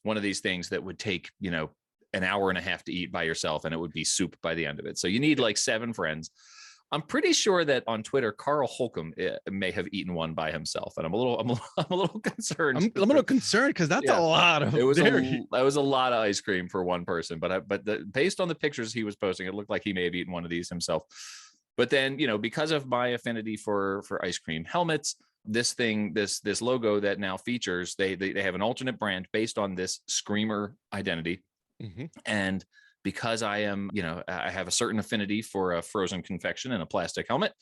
[SPEAKER 2] one of these things that would take, an hour and a half to eat by yourself, and it would be soup by the end of it. So you need like 7 friends. I'm pretty sure that on Twitter, Carl Holcomb may have eaten one by himself, and I'm a little concerned.
[SPEAKER 5] I'm a little concerned because that's a lot of.
[SPEAKER 2] That was a lot of ice cream for one person. But based on the pictures he was posting, it looked like he may have eaten one of these himself. But then, because of my affinity for ice cream helmets, this logo that now features, they have an alternate brand based on this Screamer identity. And because I am, I have a certain affinity for a frozen confection and a plastic helmet,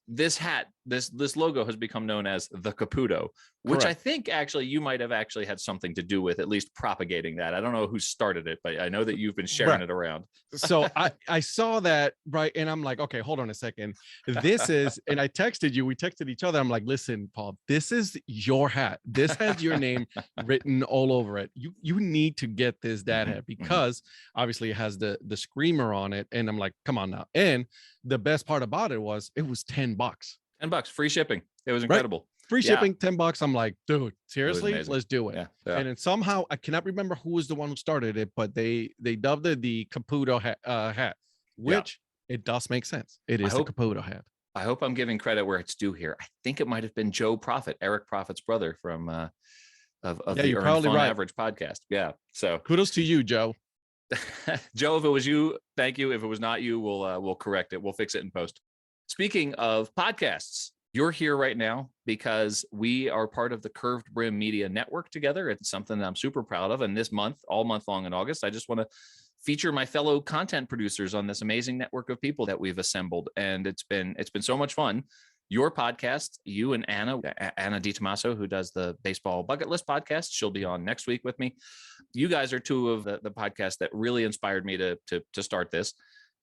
[SPEAKER 2] this hat, this logo has become known as the Caputo, which I think actually you might have actually had something to do with at least propagating that. I don't know who started it, but I know that you've been sharing it around.
[SPEAKER 5] So I saw that, right? And I'm like, okay, hold on a second. This is, and I texted you, we texted each other. I'm like, listen, Paul, this is your hat. This has your name written all over it. You need to get this dad hat, because obviously it has the Screamer on it. And I'm like, come on now. And the best part about it was $10.
[SPEAKER 2] $10, free shipping. It was incredible.
[SPEAKER 5] Right? Free shipping, $10. I'm like, dude, seriously, let's do it.
[SPEAKER 2] Yeah.
[SPEAKER 5] And then somehow, I cannot remember who was the one who started it, but they dubbed it the Caputo hat, which it does make sense. It is the Caputo hat.
[SPEAKER 2] I hope I'm giving credit where it's due here. I think it might have been Joe Profit, Eric Profit's brother from of the Earn Fun Average podcast. Yeah. So
[SPEAKER 5] kudos to you, Joe.
[SPEAKER 2] Joe, if it was you, thank you. If it was not you, we'll correct it. We'll fix it in post. Speaking of podcasts, you're here right now because we are part of the Curved Brim Media network together. It's something that I'm super proud of. And this month, all month long in August, I just want to feature my fellow content producers on this amazing network of people that we've assembled. And it's been so much fun. Your podcast, you and Anna DiTomaso, who does the Baseball Bucket List podcast, she'll be on next week with me. You guys are 2 of the podcasts that really inspired me to start this.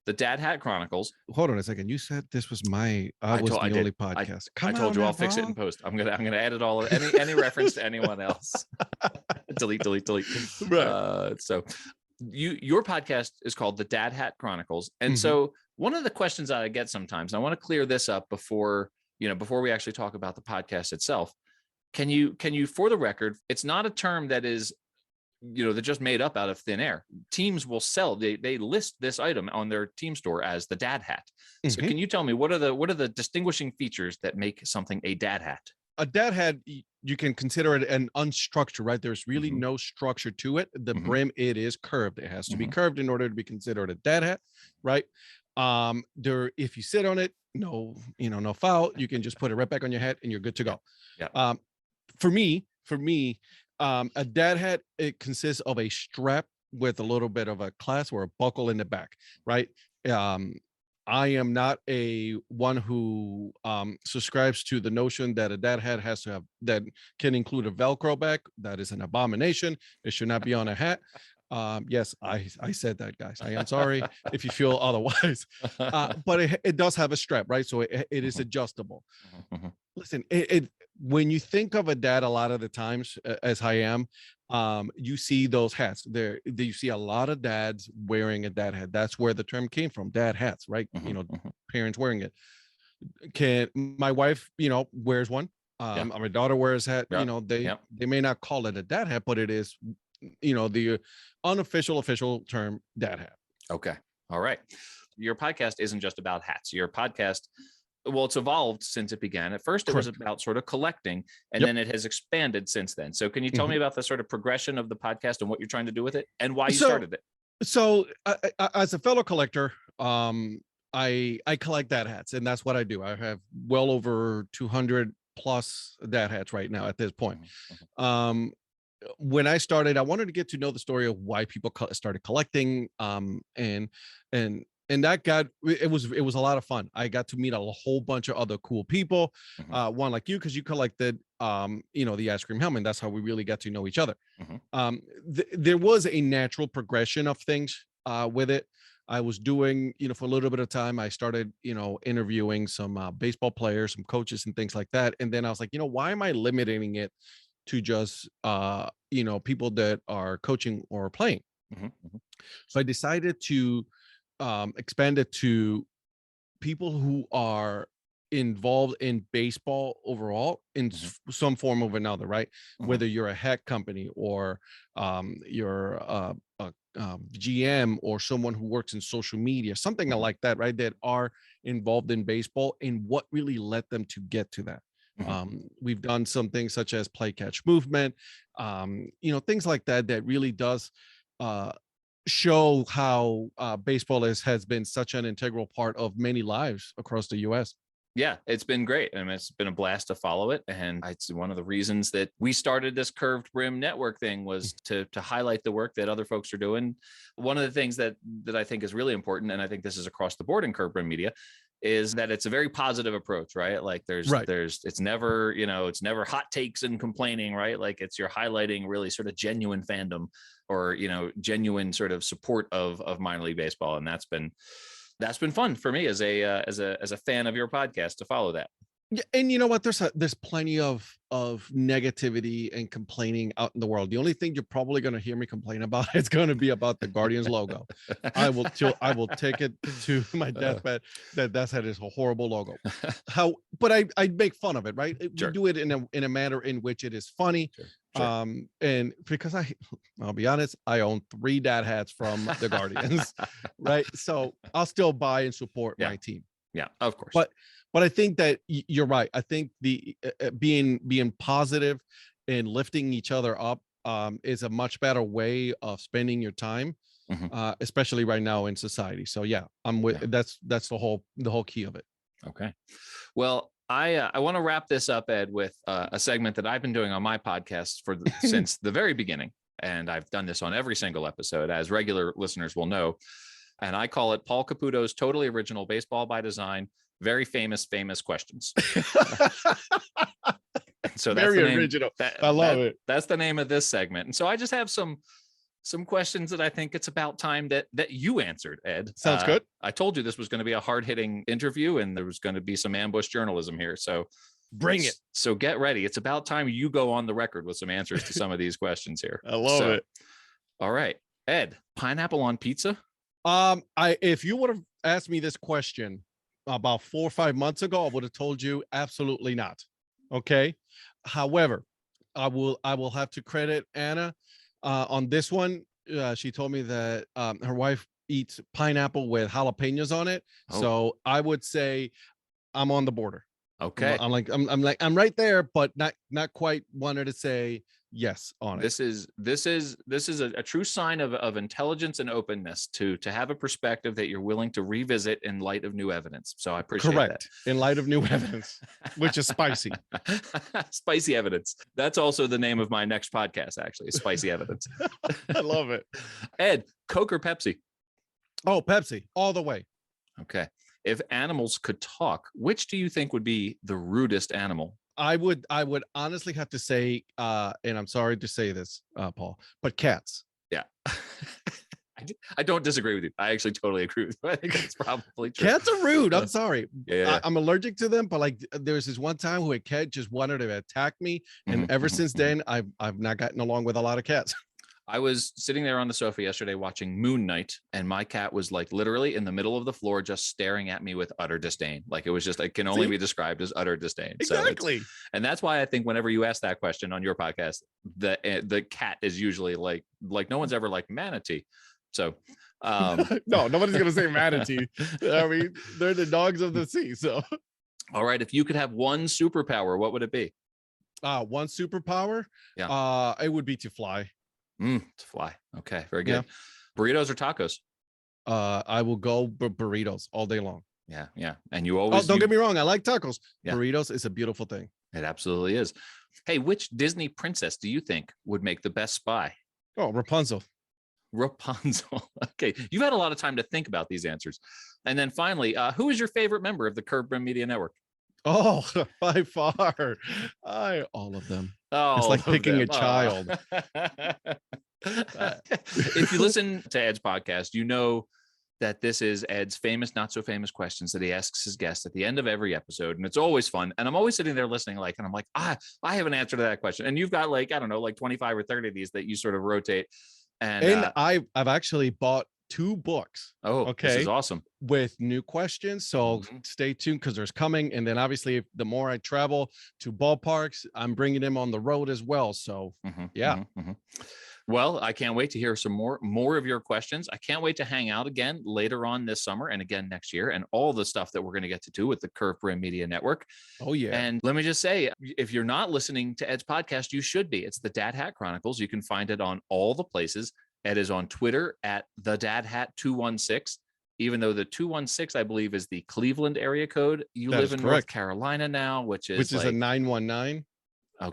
[SPEAKER 2] The Dad Hat Chronicles.
[SPEAKER 5] Hold on a second. You said this was the only podcast.
[SPEAKER 2] I told you I'll fix it in post. I'm gonna edit all of any reference to anyone else. delete. Right. So your podcast is called the Dad Hat Chronicles, and so one of the questions that I get sometimes, and I want to clear this up before we actually talk about the podcast itself. Can you, for the record, it's not a term that is, they're just made up out of thin air. Teams will sell, they list this item on their team store as the dad hat. So can you tell me what are the distinguishing features that make something a dad hat?
[SPEAKER 5] A dad hat, you can consider it an unstructured, right? There's really no structure to it. The brim, it is curved. It has to be curved in order to be considered a dad hat, right? If you sit on it, no foul. You can just put it right back on your head and you're good to go.
[SPEAKER 2] Yeah.
[SPEAKER 5] For me, a dad hat, it consists of a strap with a little bit of a clasp or a buckle in the back, right? I am not a one who subscribes to the notion that a dad hat has to have that can include a Velcro back. That is an abomination. It should not be on a hat. Yes, I said that, guys. I am sorry if you feel otherwise. But it does have a strap, right? So it is adjustable. Listen, when you think of a dad, a lot of the times, as I am, you see those hats there. You see a lot of dads wearing a dad hat. That's where the term came from, dad hats, right? You know, parents wearing it. My wife, wears one. My daughter wears a hat.
[SPEAKER 2] Yeah.
[SPEAKER 5] You know, they may not call it a dad hat, but it is, the unofficial official term, dad hat.
[SPEAKER 2] Okay. All right. Your podcast isn't just about hats. Your podcast, well, it's evolved since it began. At first, it was about sort of collecting, and then it has expanded since then. So can you tell me about the sort of progression of the podcast and what you're trying to do with it and why you started it?
[SPEAKER 5] So as a fellow collector, I collect dad hats, and that's what I do. I have well over 200 plus dad hats right now at this point. When I started, I wanted to get to know the story of why people started collecting, and that it was a lot of fun. I got to meet a whole bunch of other cool people, one like you, because you collected the ice cream helmet. That's how we really got to know each other. There was a natural progression of things with it. I was doing, for a little bit of time, I started, interviewing some baseball players, some coaches and things like that. And then I was like, why am I limiting it to just people that are coaching or playing? So I decided to expand it to people who are involved in baseball overall in some form or another, right? Whether you're a hat company or you're a GM or someone who works in social media, something like that, right? That are involved in baseball and what really led them to get to that. We've done some things such as play catch movement, things like that really does show how baseball has been such an integral part of many lives across the U.S.
[SPEAKER 2] Yeah, it's been great. I mean, it's been a blast to follow it. And it's one of the reasons that we started this Curved Brim Network thing was to highlight the work that other folks are doing. One of the things that I think is really important, and I think this is across the board in Curved Brim Media, is that it's a very positive approach, right? Like it's never hot takes and complaining, right? Like you're highlighting really sort of genuine fandom or, genuine sort of support of minor league baseball. And that's been fun for me as a fan of your podcast to follow that.
[SPEAKER 5] Yeah, and you know what? There's plenty of negativity and complaining out in the world. The only thing you're probably going to hear me complain about is going to be about the Guardians logo. I will take it to my deathbed that is a horrible logo. But I make fun of it, right?
[SPEAKER 2] Sure.
[SPEAKER 5] We do it in a manner in which it is funny. Sure. And because I'll be honest, I own 3 dad hats from the Guardians, right? So I'll still buy and support my team.
[SPEAKER 2] Yeah, of course.
[SPEAKER 5] But I think that you're right. I think the being positive and lifting each other up is a much better way of spending your time, especially right now in society. So yeah, I'm with that's the whole key of it.
[SPEAKER 2] Okay. Well, I want to wrap this up, Ed, with a segment that I've been doing on my podcast since the very beginning. And I've done this on every single episode, as regular listeners will know. And I call it Paul Caputo's totally original baseball by design, very famous questions. So that's
[SPEAKER 5] very original. I love it.
[SPEAKER 2] That's the name of this segment. And so I just have some questions that I think it's about time that you answered, Ed.
[SPEAKER 5] Sounds good.
[SPEAKER 2] I told you this was going to be a hard-hitting interview and there was going to be some ambush journalism here. So
[SPEAKER 5] bring it.
[SPEAKER 2] So get ready. It's about time you go on the record with some answers to some of these questions here.
[SPEAKER 5] I love it.
[SPEAKER 2] All right. Ed, pineapple on pizza?
[SPEAKER 5] If you would have asked me this question about 4 or 5 months ago, I would have told you absolutely not. Okay. However, I will have to credit Anna on this one. She told me that her wife eats pineapple with jalapenos on it. Oh. So I would say I'm on the border.
[SPEAKER 2] Okay.
[SPEAKER 5] I'm right there, but not quite wanted to say yes on it.
[SPEAKER 2] This is a true sign of intelligence and openness to have a perspective that you're willing to revisit in light of new evidence. So I appreciate that.
[SPEAKER 5] In light of new evidence, which is spicy.
[SPEAKER 2] Spicy evidence. That's also the name of my next podcast, actually, Spicy Evidence.
[SPEAKER 5] I love it.
[SPEAKER 2] Ed, Coke or Pepsi?
[SPEAKER 5] Oh, Pepsi, all the way.
[SPEAKER 2] Okay. If animals could talk, which do you think would be the rudest animal?
[SPEAKER 5] I would honestly have to say, and I'm sorry to say this, Paul, but cats.
[SPEAKER 2] Yeah. I don't disagree with you. I actually totally agree with you. I think it's probably true.
[SPEAKER 5] Cats are rude. I'm sorry.
[SPEAKER 2] Yeah.
[SPEAKER 5] I'm allergic to them, but like there was this one time who a cat just wanted to attack me, and ever since then, I've not gotten along with a lot of cats.
[SPEAKER 2] I was sitting there on the sofa yesterday watching Moon Knight, and my cat was like literally in the middle of the floor, just staring at me with utter disdain. Like it can only be described as utter disdain.
[SPEAKER 5] Exactly.
[SPEAKER 2] And that's why I think whenever you ask that question on your podcast, the cat is usually like no one's ever like manatee. So
[SPEAKER 5] no, nobody's gonna say manatee. I mean, they're the dogs of the sea. So
[SPEAKER 2] all right, if you could have one superpower, what would it be?
[SPEAKER 5] One superpower?
[SPEAKER 2] Yeah.
[SPEAKER 5] It would be to fly.
[SPEAKER 2] To fly. Okay, very good. Yeah. Burritos or tacos?
[SPEAKER 5] I will go burritos all day long.
[SPEAKER 2] Yeah. And you always
[SPEAKER 5] don't get me wrong, I like tacos.
[SPEAKER 2] Yeah.
[SPEAKER 5] Burritos is a beautiful thing.
[SPEAKER 2] It absolutely is. Hey, which Disney princess do you think would make the best spy?
[SPEAKER 5] Oh, Rapunzel.
[SPEAKER 2] Okay, you've had a lot of time to think about these answers. And then finally, who is your favorite member of the Curved Brim Media Network?
[SPEAKER 5] Oh, by far. All of them.
[SPEAKER 2] Oh,
[SPEAKER 5] it's like picking a child.
[SPEAKER 2] If you listen to Ed's podcast, you know that this is Ed's famous, not so famous questions that he asks his guests at the end of every episode. And it's always fun. And I'm always sitting there listening, and I'm like, I have an answer to that question. And you've got like, I don't know, like 25 or 30 of these that you sort of rotate. And
[SPEAKER 5] I've actually bought 2 books.
[SPEAKER 2] Oh, okay. This is awesome.
[SPEAKER 5] With new questions. So stay tuned because there's coming. And then obviously the more I travel to ballparks, I'm bringing them on the road as well. So yeah.
[SPEAKER 2] Well, I can't wait to hear some more of your questions. I can't wait to hang out again later on this summer and again next year, and all the stuff that we're going to get to do with the Curved Brim Media Network.
[SPEAKER 5] Oh yeah.
[SPEAKER 2] And let me just say, if you're not listening to Ed's podcast, you should be. It's the Dad Hat Chronicles. You can find it on all the places. Ed is on Twitter at the Dad Hat 216. Even though the 216, I believe, is the Cleveland area code. You live in North Carolina now, which is
[SPEAKER 5] a 919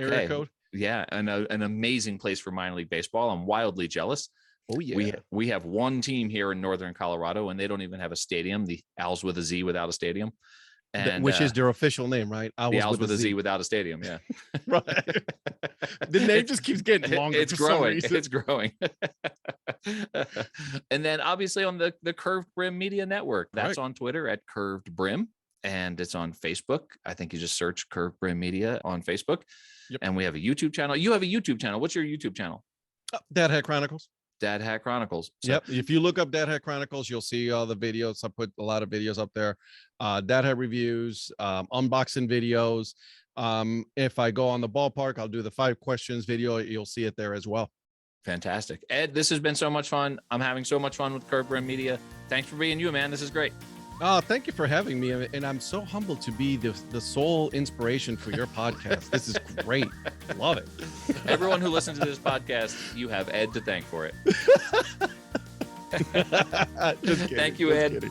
[SPEAKER 5] area code.
[SPEAKER 2] Yeah, and an amazing place for minor league baseball. I'm wildly jealous.
[SPEAKER 5] Oh yeah,
[SPEAKER 2] we have one team here in Northern Colorado, and they don't even have a stadium. The Owls with a Z without a stadium, and
[SPEAKER 5] which is their official name, right?
[SPEAKER 2] The Owls with a Z without a stadium. Yeah,
[SPEAKER 5] right. The name just keeps getting longer.
[SPEAKER 2] It's growing. It's growing. And then obviously on the Curved Brim Media Network, that's on Twitter at Curved Brim, and it's on Facebook. I think you just search Curved Brim Media on Facebook. Yep. And we have a YouTube channel. You have a YouTube channel. What's your YouTube channel?
[SPEAKER 5] Dad Hat Chronicles.
[SPEAKER 2] Dad Hat Chronicles. So,
[SPEAKER 5] yep. If you look up Dad Hat Chronicles, you'll see all the videos. I put a lot of videos up there. Dad Hat reviews, unboxing videos. If I go on the ballpark, I'll do the 5 questions video. You'll see it there as well.
[SPEAKER 2] Fantastic. Ed, this has been so much fun. I'm having so much fun with Curved Brim Media. Thanks for being you, man. This is great.
[SPEAKER 5] Thank you for having me. And I'm so humbled to be the sole inspiration for your podcast. This is great. Love it.
[SPEAKER 2] Everyone who listens to this podcast, you have Ed to thank for it.
[SPEAKER 5] Just kidding,
[SPEAKER 2] thank you, Ed.
[SPEAKER 5] Kidding.